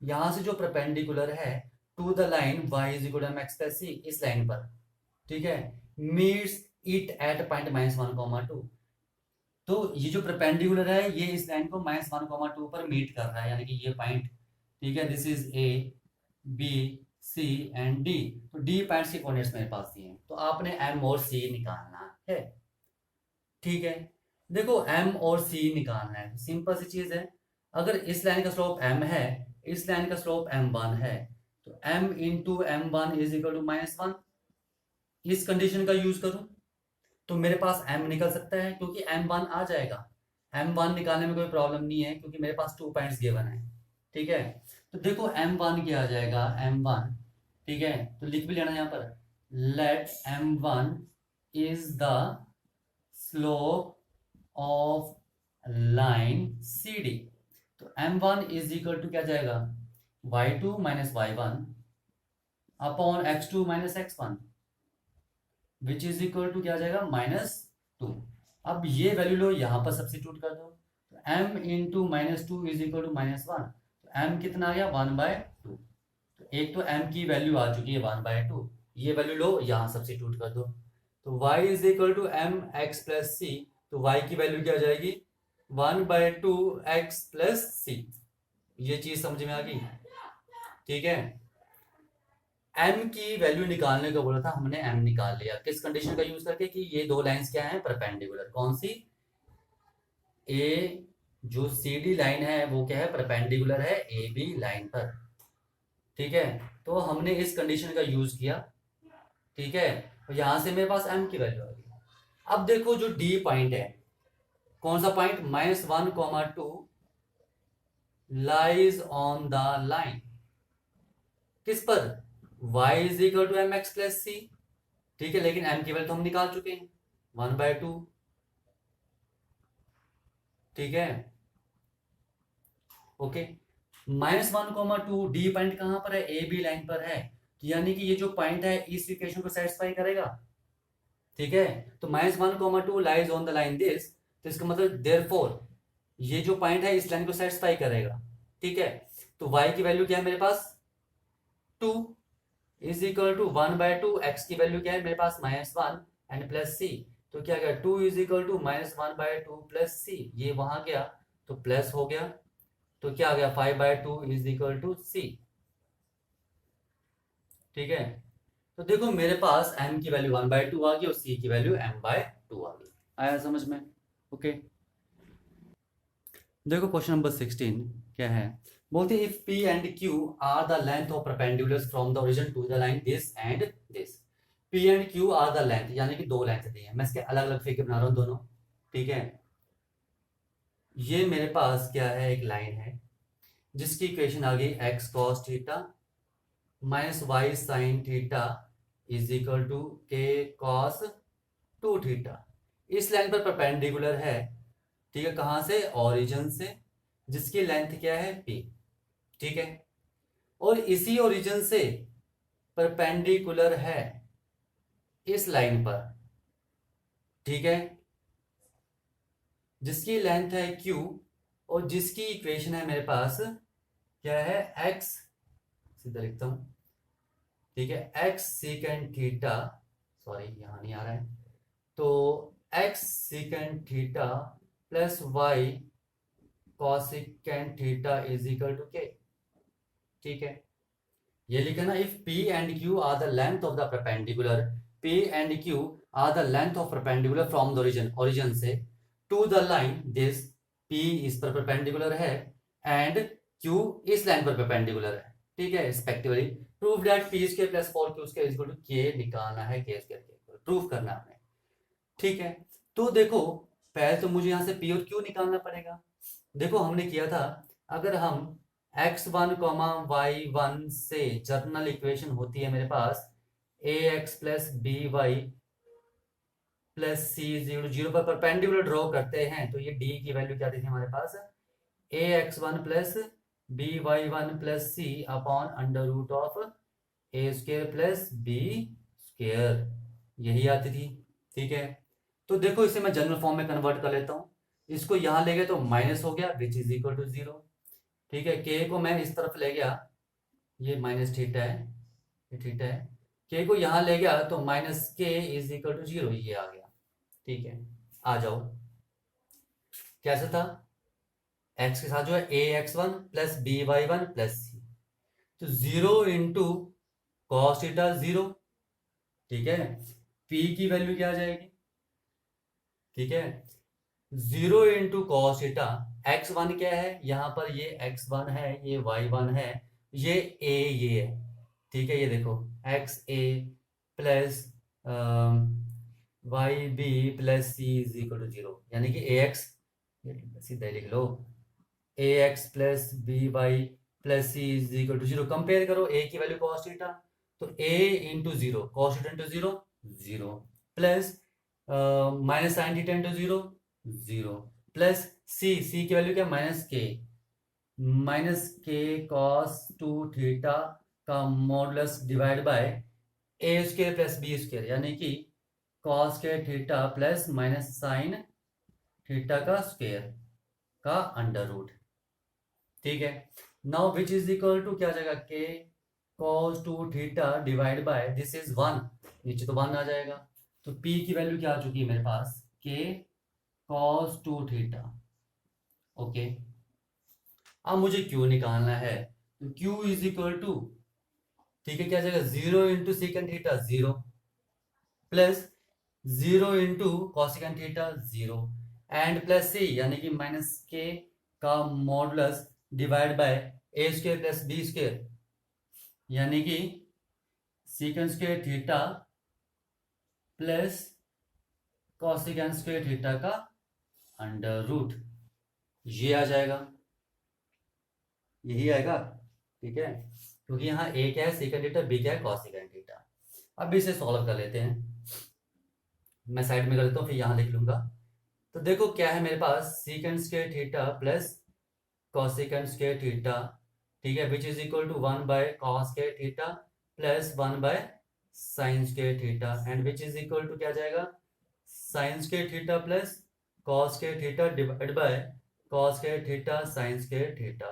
A: यहाँ से जो परपेंडिकुलर है to the line y is equal to M X plus C, इस लाइन पर। ठीक है, मीट्स इट एट पॉइंट -1,2। तो ये जो परपेंडिकुलर है ये इस लाइन को -1,2 पर मीट कर रहा है, यानी कि ये पॉइंट। ठीक है, this is A B C and D. तो डी पॉइंट्स के कोऑर्डिनेट्स मेरे पास दिए हैं, तो आपने एम और सी निकालना है। ठीक है, देखो एम और सी निकालना है, सिंपल सी चीज है। अगर इस लाइन का स्लोप m है, इस लाइन का स्लोप m1 है, तो m into m1 is equal to -1। इस कंडीशन का यूज करूं तो मेरे पास m निकल सकता है, क्योंकि m1 आ जाएगा। m1 निकालने में कोई प्रॉब्लम नहीं है, क्योंकि मेरे पास 2 पॉइंट्स गिवन है। ठीक है, तो देखो m1 क्या आ जाएगा, m1 ठीक है, तो लिख भी लेना यहाँ पर, let m1 is the slope of line CD। तो m1 इज इक्वल टू क्या जाएगा, y2 minus y1 upon x2 minus x1 which is equal to क्या जाएगा, -2। अब ये वैल्यू लो यहाँ पर सब्स्टिट्यूट कर दो, तो m into -2 is equal to -1, तो m कितना आ गया, 1/2। तो एक तो m की वैल्यू आ चुकी है 1/2, ये वैल्यू लो यहाँ सब्स्टिट्यूट कर दो, तो y is equal to M X plus C, तो y की वैल्यू क्या आ जाएगी, 1/2 x प्लस सी। ये चीज समझ में आ गई, ठीक है। m की वैल्यू निकालने को बोला था, हमने m निकाल लिया, किस कंडीशन का यूज करके, कि ये दो लाइंस क्या हैं, परपेंडिकुलर। कौन सी, ए जो CD लाइन है वो क्या है, परपेंडिकुलर है AB लाइन पर, ठीक है। तो हमने इस कंडीशन का यूज किया, ठीक है, तो यहां से मेरे पास m की वैल्यू आ गई। अब देखो जो D पॉइंट है, कौन सा point, -1, 2 lies on the line, किस पर, y is equal to M X plus C, ठीक है, लेकिन m की वैल्यू तो हम निकाल चुके हैं 1/2, ठीक है, ओके। -1, 2 डी पॉइंट कहां पर है, ए बी लाइन पर है, तो यानी कि ये जो पॉइंट है इस इक्वेशन को सेटिस्फाई करेगा, ठीक है। तो -1, 2 lies on the line this, तो इसका मतलब देयरफॉर ये जो पॉइंट है इस लाइन को सेटिस्फाई करेगा, ठीक है। तो y की वैल्यू क्या है मेरे पास, 2 इज इक्वल टू 1/2, x की वैल्यू क्या है मेरे पास, -1 एंड प्लस सी, तो क्या गया, 2 इज इक्वल टू -1/2 प्लस सी, ये वहां गया तो प्लस हो गया, तो क्या आ गया, 5/2 इज इक्वल टू सी, ठीक है। तो देखो मेरे पास m की वैल्यू 1/2 आ गई और c की वैल्यू m/2 आ गई, आया समझ में, ओके। देखो क्वेश्चन नंबर 16 क्या है, बोलते हैं if p and q are the length of perpendiculars from the origin to the line this and this. p and q are the length, यानी कि दो लेंथ दी है, मैं इसके अलग अलग फिगर बना रहा हूँ दोनों, ठीक है। ये मेरे पास क्या है, एक लाइन है जिसकी इक्वेशन आ गई x cos theta minus y sin theta is equal to k cos 2 theta. इस लाइन पर परपेंडिकुलर है, ठीक है, कहां से, ओरिजिन से, जिसकी लेंथ क्या है p, ठीक है। और इसी ओरिजिन से परपेंडिकुलर है इस लाइन पर, ठीक है, जिसकी लेंथ है q और जिसकी इक्वेशन है मेरे पास क्या है, x, सीधा लिखता हूं, ठीक है, x सीकेंड थीटा, सॉरी यहां नहीं आ रहा है, तो x secant theta plus y cosecant theta is equal to k, ठीक है। ये लिखा ना, if p and q are the length of the perpendicular, p and q are the length of perpendicular from the origin, origin से to the line this, p इस पर परपेंडिकुलर है एंड q इस लाइन पर परपेंडिकुलर है, ठीक है, respectively prove that p square plus 4q square is equal to k, निकालना है k स्क्वायर के, प्रूफ करना है, ठीक है। तो देखो पहले तो मुझे यहां से p और q निकालना पड़ेगा। देखो हमने किया था, अगर हम x1 y1 से जर्नल इक्वेशन होती है मेरे पास ax plus B Y plus C zero zero पर परपेंडिकुलर ड्रॉ करते हैं, तो ये d की वैल्यू क्या थी हमारे पास, ax1 plus by1 plus c upon under root of a square plus B square, यही आती थी, ठीक है। तो देखो इसे मैं जनरल फॉर्म में कन्वर्ट कर लेता हूँ, इसको यहां ले गए तो माइनस हो गया विच इज इक्वल टू 0, ठीक है। के को मैं इस तरफ ले गया, ये माइनस थीटा है, ये थीटा है, के को यहां ले गया तो माइनस के इज इक्वल टू 0, ये आ गया, ठीक है। आ जाओ, कैसा था, x के साथ जो है ax1 plus by1 plus C, तो 0 इंटू कॉस थीटा 0, ठीक है। p की वैल्यू क्या आ जाएगी, ठीक है, 0 इंटू कॉस थीटा, x1 क्या है यहाँ पर, ये x1 है, ये y1 है, ये a ये है, ठीक है, ये देखो x a plus Y B plus C is equal to 0, यानी कि ax, सीधा लिख लो, ax plus B Y plus C is equal to 0। Compare करो a की वैल्यू कॉस थीटा, तो a into zero, cos theta into zero, zero, plus minus sine theta into zero, zero, plus C की वैल्यू क्या, minus k cos two theta का modulus divide by A square plus B square, यानी कि कॉस के theta plus minus sine theta का स्क्वायर का अंडर रूट। ठीक है, now which is equal to क्या आ जाएगा, k cos two theta divide by this is one, नीचे तो वन आ जाएगा, तो p की वैल्यू क्या आ चुकी है मेरे पास, के कॉस टू थीटा। ओके, अब मुझे q निकालना है, तो q इज इक्वल टू, ठीक है, क्या आ जाएगा, zero into secant theta zero, plus zero into cosecant theta zero, and plus C यानी कि माइनस के का modulus divide by A square plus B square, यानी कि secant square theta plus cosecant square theta का अंडर रूट, ये आ जाएगा, यही आएगा। ठीक है, क्योंकि यहाँ ए क्या है, सेकेंड थीटा, बी क्या है, कॉसिकेंट थीटा। अब इसे सॉल्व कर लेते हैं, मैं साइड में कर देता हूँ, फिर यहाँ लिख लूंगा। तो देखो क्या है मेरे पास, secant square theta plus cosecant square theta, ठीक है, which is equal to one by cos square theta plus one by sine square theta, and which is equal to क्या जाएगा, sine square theta plus cos square theta divide by cos square theta sine square theta,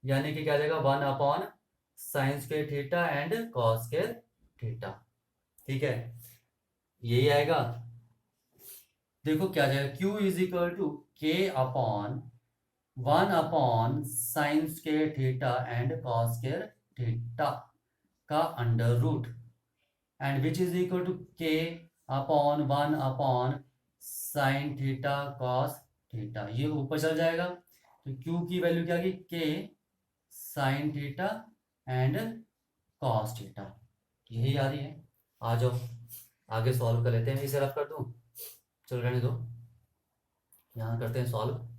A: यानी कि क्या जाएगा, one upon sine square theta and cos square theta. ठीक है, यही आएगा। देखो क्या जाएगा, q is equal to k upon one upon sine square theta and cos square theta का under root, and which is equal to k upon one upon sine theta cos theta, ये ऊपर चल जाएगा, तो q की वैल्यू क्या आ गई, के sine theta and cos theta, यही आ रही है। आ जाओ आगे सॉल्व कर लेते हैं, इसे रफ कर दूं, चल रहने दो, यहाँ करते हैं सॉल्व।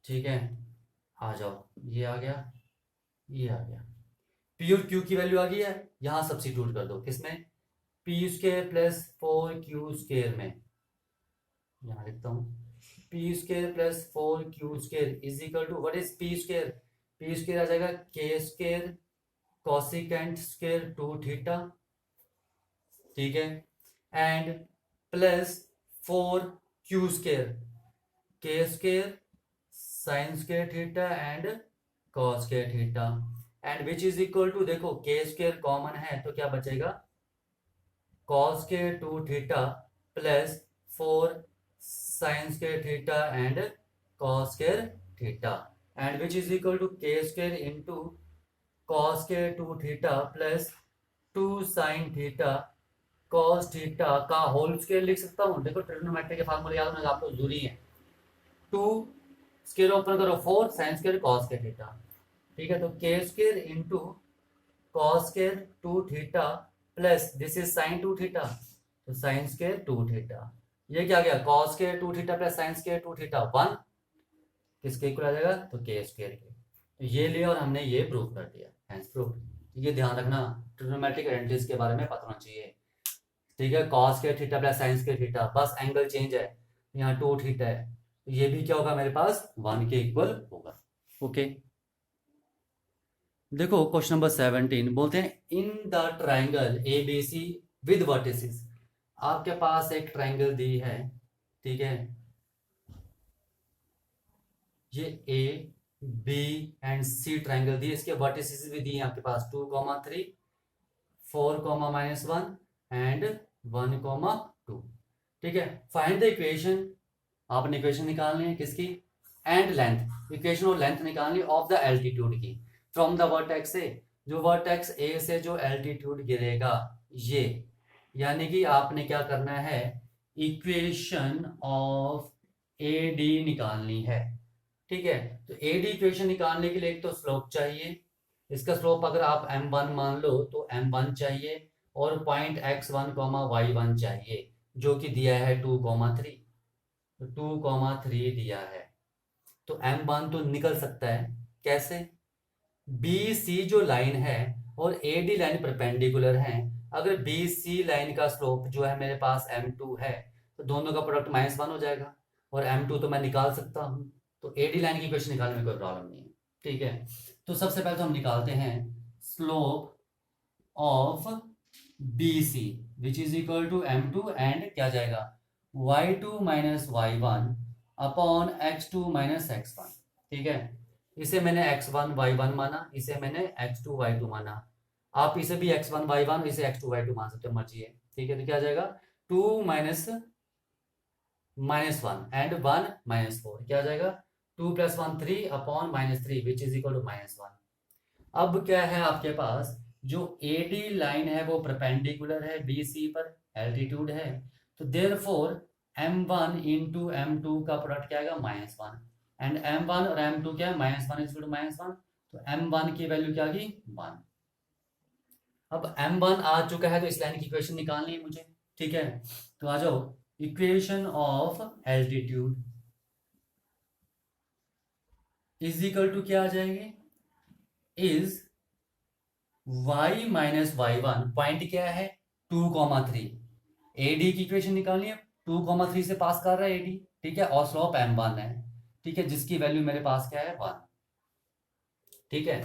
A: ठीक है, आ जाओ, ये आ गया, ये आ गया, पी और क्यू की वैल्यू आ गई है, यहाँ सब्स्टिट्यूट कर दो, किसमें, P square plus four Q square में, यहाँ लिखता हूँ, P square plus four Q square is equal to what is P square, P square आ जाएगा k square cosecant square two theta, ठीक है, and plus four Q square k square sine square theta and cos square theta, and which is equal to, देखो के स्क्वायर कॉमन है तो क्या बचेगा, cos square two theta plus four sine square theta and cos square theta, and which is equal to k square into cos square two theta plus two sine theta cos theta का होल स्क्वायर लिख सकता हूँ। देखो ट्रिग्नोमेट्री के फार्मूले याद होना आपको जरूरी है, टू स्क्वायर ओपन करो four sine square cos square theta, ठीक है, तो k square into cos square two theta plus this is sine two theta, तो साइन स्क्वायर टू थीटा, ये क्या गया, cos square two theta plus sine square two theta, one, किसके इक्वल आ जाएगा, तो के स्क्वायर के, तो ये लिया और हमने ये प्रूव कर दिया, हेंस प्रूव। ये ध्यान रखना, ट्रिग्नोमेट्रिक आइडेंटिटीज के बारे में पता होना चाहिए। ठीक है, cos square theta plus sine square theta, बस एंगल चेंज है, यहाँ टू थीटा है, तो ये भी क्या होगा मेरे पास, वन के इक्वल होगा। ओके, देखो क्वेश्चन नंबर 17 बोलते हैं, in the triangle A B C with vertices, आपके पास एक ट्राइंगल दी है, ठीक है, ये A B and C triangle दी है, इसके वर्टिसेस भी दिए हैं आपके पास 2,3 4,-1 एंड 1,2, ठीक है, फाइंड द इक्वेशन, आपने इक्वेशन निकालनी है किसकी, एंड लेंथ, इक्वेशन और लेंथ निकालनी ऑफ द एल्टीट्यूड की, फ्रॉम द वर्टेक्स से, जो वर्टेक्स ए से जो एल्टीट्यूड गिरेगा ये, यानी कि आपने क्या करना है, इक्वेशन ऑफ ए डी निकालनी है। ठीक है, तो ए डी इक्वेशन निकालने के लिए एक तो स्लोप चाहिए, इसका स्लोप अगर आप m1 मान लो तो m1 चाहिए, और पॉइंट x1, y1 चाहिए, जो कि दिया है 2,3, तो 2,3 दिया है, तो m1 तो निकल सकता है, कैसे, बी सी जो लाइन है और AD लाइन परपेंडिकुलर है, अगर BC लाइन का स्लोप जो है मेरे पास M2 है, तो दोनों का प्रोडक्ट -1 हो जाएगा, और M2 तो मैं निकाल सकता हूँ, तो AD लाइन की इक्वेशन निकालने में कोई प्रॉब्लम नहीं है। ठीक है, तो सबसे पहले तो हम निकालते हैं slope of BC which is equal to M2 and क्या जाएगा y2 minus y1 upon x2 minus x1। ठीक है, इसे मैंने x1 y1 माना, इसे मैंने x2 y2 माना, आप इसे भी x1 y1 इसे x2 y2 मान सकते हो, मर्जी है। ठीक है, तो क्या जाएगा 2 माइनस -1 एंड 1 -4, क्या जाएगा 2 + 1 3 upon -3 which is equal to -1। अब क्या है आपके पास, जो AD लाइन है वो परपेंडिकुलर है BC पर, एल्टीट्यूड है, तो देयरफॉर M1 इंटू M2 का प्रोडक्ट क्या आएगा -1, एंड M1 और M2 क्या है -1 इज इक्वल टू -1, तो M1 की वैल्यू क्या आ गई 1। अब M1 आ चुका है तो इस लाइन की इक्वेशन निकालनी है मुझे। ठीक है, तो आ जाओ, equation of altitude is equal to क्या आ जाएंगे, is y minus y1, point क्या है 2,3, AD की इक्वेशन निकालनी है, 2,3 से पास कर रहा है AD। ठीक है, और स्लोप M1 है। ठीक है, जिसकी वैल्यू मेरे पास क्या है 1। ठीक है,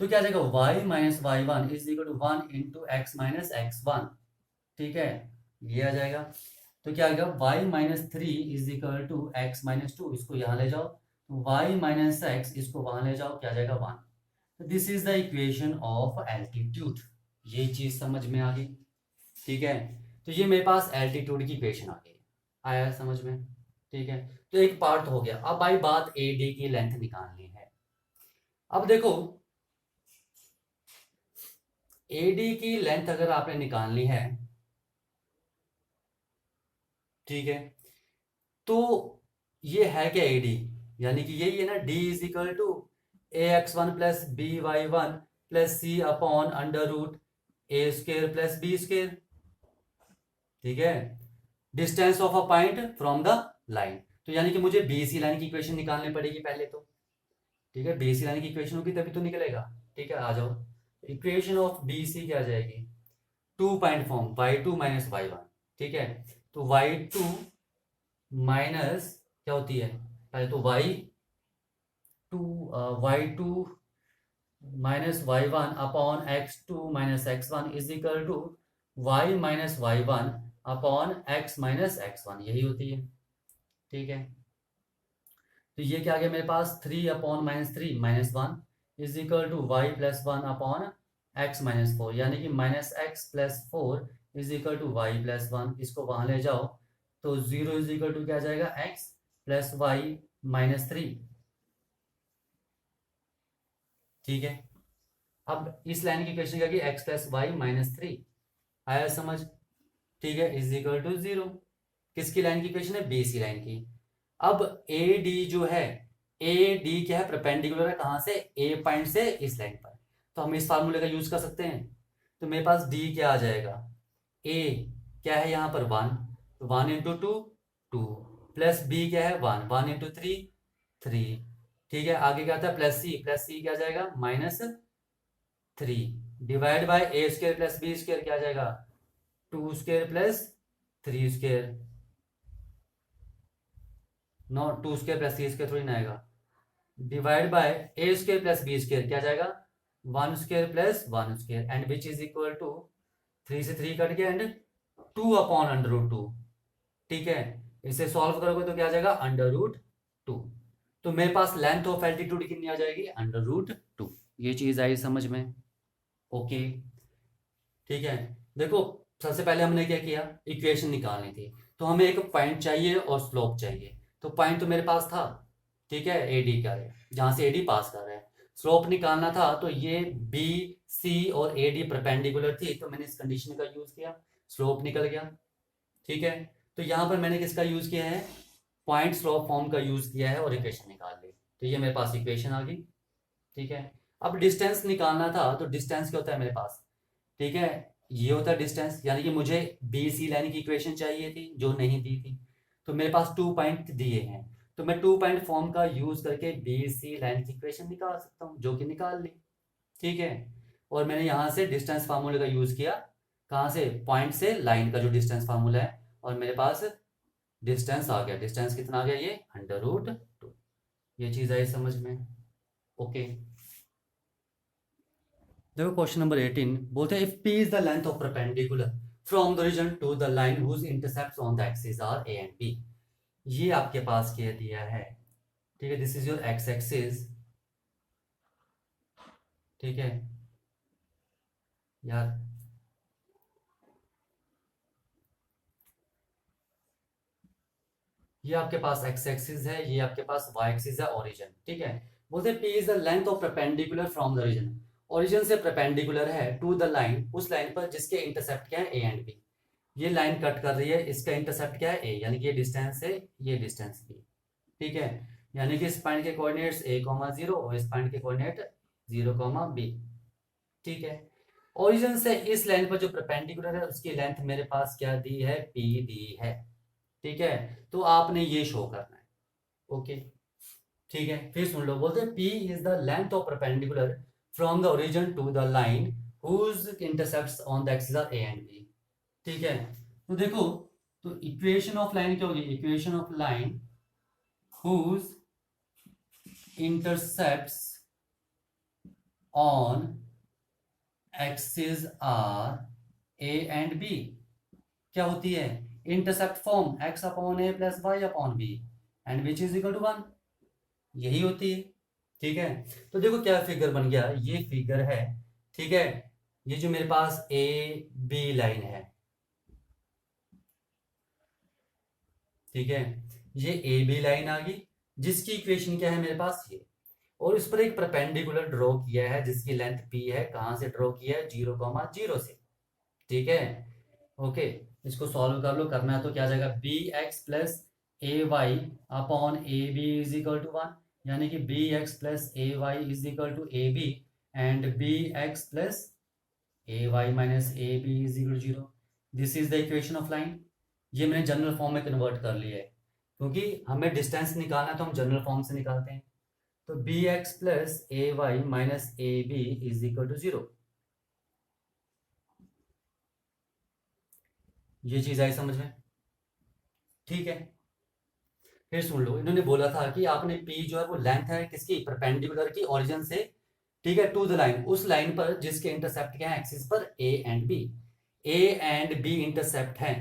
A: तो क्या आ जाएगा y minus y1 is equal to 1 into x minus x1। ठीक है, ये आ जाएगा, तो क्या आएगा y minus 3 is equal to x minus 2, इसको यहाँ ले जाओ, तो y माइनस x इसको वहां ले जाओ, क्या आ जाएगा 1। तो this is the equation of altitude, ये चीज समझ में आ गई। ठीक है, तो ये मेरे पास एल्टीट्यूड की इक्वेशन आ गई, आया समझ में। ठीक है, तो एक पार्ट हो गया। अब भाई बात AD की लेंथ निकालनी है। अब देखो AD की लेंथ अगर आपने निकालनी है, ठीक है, तो ये है क्या AD, यानी कि यही है ना, D is equal to AX1 plus BY1 plus C upon under root A square plus B square. ठीक है, distance of a point from the line, तो यानी कि मुझे BC लाइन की इक्वेशन निकालनी पड़ेगी पहले तो। ठीक है, BC लाइन की इक्वेशन होगी तभी तो निकलेगा। ठीक है, आ जाओ, इक्वेशन ऑफ BC क्या आ जाएगी, 2 point form y2 minus y1। ठीक है, तो y2 माइनस क्या होती है, पहले तो y2 minus y1 upon x2 minus x1 is equal to y minus y1 upon x minus x1, यही होती है। ठीक है, तो ये क्या आ गया मेरे पास 3 upon -3 -1 is equal to y plus 1 upon x minus 4, यानी कि -x+4 is equal to y plus 1, इसको वहां ले जाओ, तो 0 इज इक्वल टू क्या आ जाएगा x प्लस y माइनस 3। ठीक है, अब इस लाइन की इक्वेशन क्या की x प्लस वाई माइनस 3, आया समझ। ठीक है, इज इक्वल टू 0, किसकी लाइन की इक्वेशन है BC लाइन की। अब AD जो है, AD क्या है परपेंडिकुलर है कहां से, A पॉइंट से इस लाइन पर, तो हम इस फार्मूले का यूज कर सकते हैं। तो मेरे पास D क्या आ जाएगा, A क्या है यहाँ पर 1, तो 1 इंटू 2 2 प्लस B क्या है 1 1 इंटू 3 3। ठीक है, आगे क्या आता है प्लस C क्या आ जाएगा -3 divide by A square plus B square, क्या आ जाएगा 2 square plus 3 square, no 2 square plus 3 square थोड़ी ना आएगा, divide by A square plus B square, क्या जाएगा 1 square plus 1 square, and which is equal to 3 से 3 कट गया एंड 2 अपॉन अंडर रूट 2। ठीक है, इसे सॉल्व करोगे तो क्या आ जाएगा अंडर रूट 2, तो मेरे पास लेंथ ऑफ एल्टीट्यूड कितनी आ जाएगी अंडर रूट 2। ये चीज आई समझ में, ओके। ठीक है, देखो सबसे पहले हमने क्या किया, इक्वेशन निकालनी थी, तो हमें एक पॉइंट चाहिए और स्लोप चाहिए, तो पॉइंट तो मेरे पास था। ठीक है, AD का है जहां से AD पास कर रहा है, स्लोप निकालना था, तो ये BC और AD परपेंडिकुलर थी, तो मैंने इस कंडीशन का यूज किया, स्लोप निकल गया। ठीक है, तो यहाँ पर मैंने किसका यूज किया है, पॉइंट स्लोप फॉर्म का यूज किया है और इक्वेशन निकाल ली, तो ये मेरे पास इक्वेशन आ गई। ठीक है, अब डिस्टेंस निकालना था, तो डिस्टेंस क्या होता है मेरे पास, ठीक है, ये होता है डिस्टेंस, यानी कि मुझे BC लाइन की इक्वेशन चाहिए थी जो नहीं दी थी, तो मेरे पास 2 पॉइंट दिए हैं, तो मैं 2 पॉइंट फॉर्म का यूज करके BC लाइन की इक्वेशन निकाल सकता हूँ, जो कि निकाल ली। ठीक है, और मैंने यहाँ से डिस्टेंस फार्मूले का यूज किया, कहाँ से, पॉइंट से लाइन का जो डिस्टेंस फार्मूला है, और मेरे पास डिस्टेंस आ गया। डिस्टेंस कितना आ गया, ये √2। ये चीज आई समझ में? ओके। देखो क्वेश्चन नंबर 18 बोलते हैं if P is the length of perpendicular from the origin to the line whose intercepts on the axis are A and B। ये आपके पास कह दिया है, ठीक है, this is your x axis, ठीक है यार, ये आपके पास एक्स एक्सिस है, ये आपके पास वाई एक्सिस है, ओरिजिन, ठीक है। बोलते हैं P is the length of perpendicular from the origin, origin से परपेंडिकुलर है टू द लाइन, उस लाइन पर जिसके इंटरसेप्ट क्या है, A एंड B। ये लाइन कट कर रही है, इसका इंटरसेप्ट क्या है, A, यानी कि ये डिस्टेंस है, ये डिस्टेंस B, ठीक है। यानी कि इस पॉइंट के कोऑर्डिनेट्स A, 0 और इस पॉइंट के कोऑर्डिनेट 0, B, ठीक है। ओरिजिन से इस लाइन पर जो परपेंडिकुलर है उसकी लेंथ मेरे पास क्या दी है, P दी है, ठीक है। तो आपने ये शो करना है, ओके, ठीक है। फिर सुन लो, बोलते हैं P is the length of perpendicular from the origin to the line whose intercepts on the axis are A and B, ठीक है। तो देखो, तो इक्वेशन ऑफ लाइन क्या होगी, equation of line whose intercepts on axis are A and B क्या होती है, intercept form x/a + y/b and which is equal to 1, यही होती है, ठीक है। तो देखो क्या फिगर बन गया, ये फिगर है, ठीक है। ये जो मेरे पास AB लाइन है, ठीक है, ये AB लाइन आ गई, जिसकी इक्वेशन क्या है मेरे पास, ये, और इस पर एक परपेंडिकुलर ड्रॉ किया है जिसकी लेंथ P है, कहां से ड्रॉ किया है, 0, 0 से, ठीक है। ओके, इसको सॉल्व कर लो, करना है तो क्या आ जाएगा, bx + ay/ab is equal to 1, यानी कि bx + ay is equal to ab and bx + ay - ab is equal to 0। This is the equation of line. ये मैंने जनरल फॉर्म में कन्वर्ट कर लिया है, क्योंकि हमें डिस्टेंस निकालना है तो हम जनरल फॉर्म से निकालते हैं। तो bx + ay - ab is equal to 0। ये चीज आई समझ में, ठीक है। फिर सुन लो, इन्होंने बोला था कि आपने P जो है वो लेंथ है किसकी, परपेंडिकुलर की, ओरिजिन से, ठीक है, टू द लाइन, उस लाइन पर जिसके इंटरसेप्ट क्या है एक्सिस पर, A and B। A and B intercept है,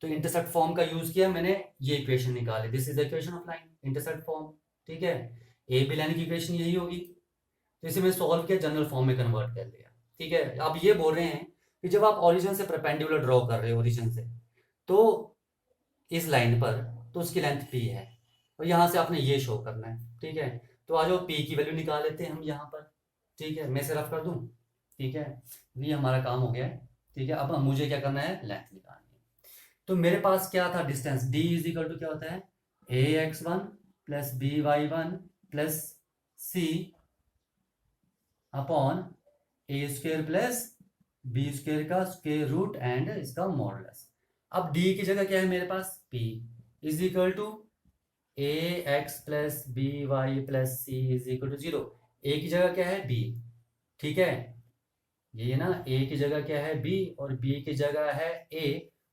A: तो इंटरसेप्ट फॉर्म का यूज किया मैंने, ये इक्वेशन निकाली, this is the equation of line, intercept form, ठीक है। A B लाइन की इक्वेशन यही होगी, तो इसे मैंने सॉल्व किया, जनरल फॉर्म में कन्वर्ट कर लिया, ठीक है। अब ये बोल रहे हैं कि जब आप ओरिजिन से परपेंडिकुलर ड्रॉ कर रहे हो, ओरिजिन से, तो इस लाइन पर, तो उसकी लेंथ P है, और यहाँ से आपने ये शो करना है, ठीक है। तो आ जाओ, P की वैल्यू निकाल लेते हैं हम यहाँ पर, ठीक है, मैं इसे रफ कर दूँ, ठीक है। ये हमारा काम हो गया है, ठीक है। अब मुझे क्या करना है, लेंथ निकालनी है। तो मेरे पास क्या था, distance D is equal to क्या होता है, ax1 + by1 + c upon a² + b² का स्क्वायर रूट एंड इसका मॉडुलस। अब D की जगह क्या है मेरे पास, P is equal to ax + by + c is equal to 0। A की जगह क्या है, B, ठीक है, ये ना, A की जगह क्या है, B, और B की जगह है A,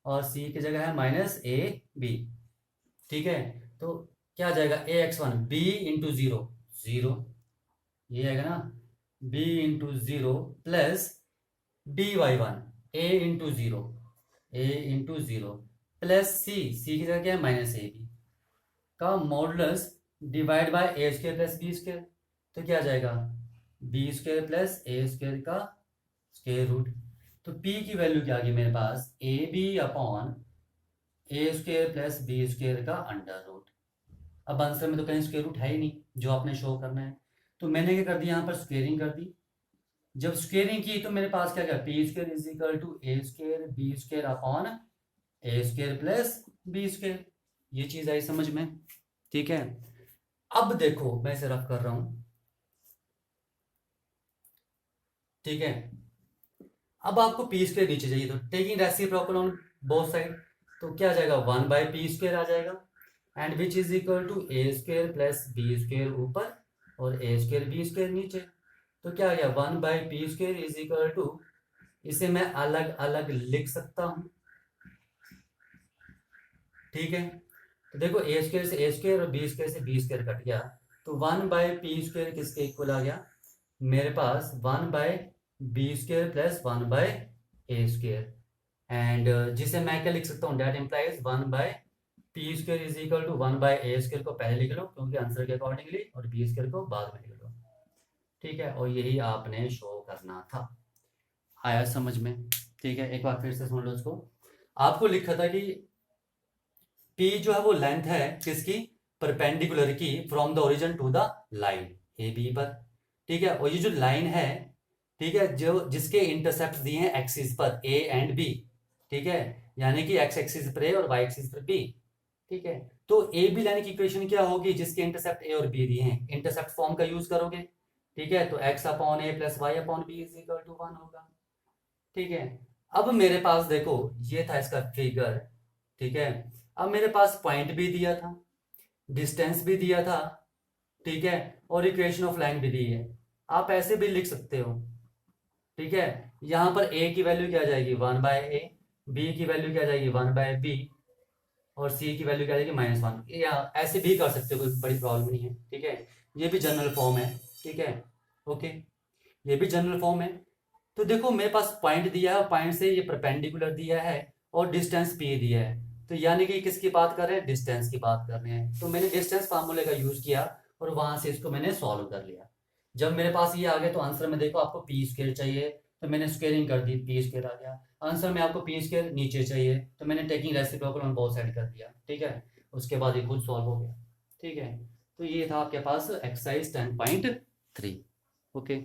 A: और C की जगह है -ab, ठीक है। तो क्या आ जाएगा, ax1 b × 0, 0, ये आएगा ना, b × 0 + dy1 a × 0, a × 0 + c की जगह क्या है, -ab का modulus divide bye a² + b², तो क्या आ जाएगा, b² + a² का स्क्वायर रूट। तो p की वैल्यू क्या आ गई मेरे पास, ab/a² + b² का अंडर रूट। अब आंसर में तो कहीं स्क्वायर रूट है ही नहीं जो आपने शो करना है, तो मैंने क्या कर दिया, यहाँ पर स्क्वेयरिंग कर दी। जब स्क्वेयरिंग की तो मेरे पास क्या क्या, p² is equal to a² b² upon a² + b²। ये चीज आई समझ में, ठीक है। अब देखो मैं इसे रफ कर रहा हूं, ठीक है। अब आपको p² नीचे चाहिए, तो taking reciprocal on both side, तो क्या आ जाएगा, 1/p² आ जाएगा, and which is equal to a² + b² ऊपर और a² b² नीचे। तो क्या आ गया, 1/p² इज इक्वल टू, इसे मैं अलग अलग लिख सकता हूं, ठीक है। तो देखो a² से a² और b² से b² कट गया, तो 1/p² किसके इक्वल आ गया, मेरे पास 1/b² प्लस 1/a², एंड जिसे मैं क्या लिख सकता हूँ, that implies 1/p² is equal to 1/a² को पहले लिख लो क्योंकि आंसर के अकॉर्डिंगली, और b² को बाद में लिख लो, ठीक है। और यही आपने शो करना था। आया समझ में? ठीक है, एक बार फिर से सुन लो इसको। आपको लिखा था कि p जो है वो लेंथ है किसकी, परपेंडिकुलर की, from the origin to the line A B पर, ठीक है। और ये जो लाइन है, ठीक है, जो जिसके इंटरसेप्ट दिए हैं एक्सिस पर ए एंड बी, ठीक है, यानी कि एक्स एक्सिस पर ए और वाई एक्सिस पर बी, ठीक है। तो ए बी लाइन की इक्वेशन क्या होगी, जिसके इंटरसेप्ट ए और बी दिए हैं, इंटरसेप्ट फॉर्म का यूज करोगे, ठीक है। तो x upon A plus Y upon B is equal to 1 होगा, ठीक है। अब मेरे पास देखो, ये था इसका फिगर, ठीक है। अब मेरे पास पॉइंट भी दिया था, डिस्टेंस भी दिया था, ठीक है, और इक्वेशन ऑफ लाइन भी दी है। आप ऐसे भी लिख सकते हो, ठीक है। यहां पर a की वैल्यू क्या आ जाएगी, 1/a, b की वैल्यू क्या आ जाएगी, 1/b, और c की वैल्यू क्या आ जाएगी, -1, या ऐसे भी कर सकते हो, कोई बड़ी प्रॉब्लम नहीं है, ठीक है। ये भी जनरल फॉर्म है, ठीक है, ओके, ये भी जनरल फॉर्म है। तो देखो मेरे पास पॉइंट दिया है, पॉइंट से ये परपेंडिकुलर दिया है, और डिस्टेंस p दिया है, तो यानी कि किसकी बात कर रहे हैं, डिस्टेंस की बात कर रहे हैं। तो मैंने डिस्टेंस फार्मूले का यूज किया और वहां से इसको मैंने सॉल्व कर लिया। जब मेरे पास ये आ गया तो आंसर में देखो आपको p² चाहिए, तो मैंने स्क्वेयरिंग कर दी, p² आ गया। आंसर में आपको p² नीचे चाहिए, तो मैंने taking reciprocal on both side कर दिया, ठीक है। उसके बाद ये खुद सॉल्व हो गया, ठीक है। तो ये था आपके पास एक्सरसाइज 10.3, ओके।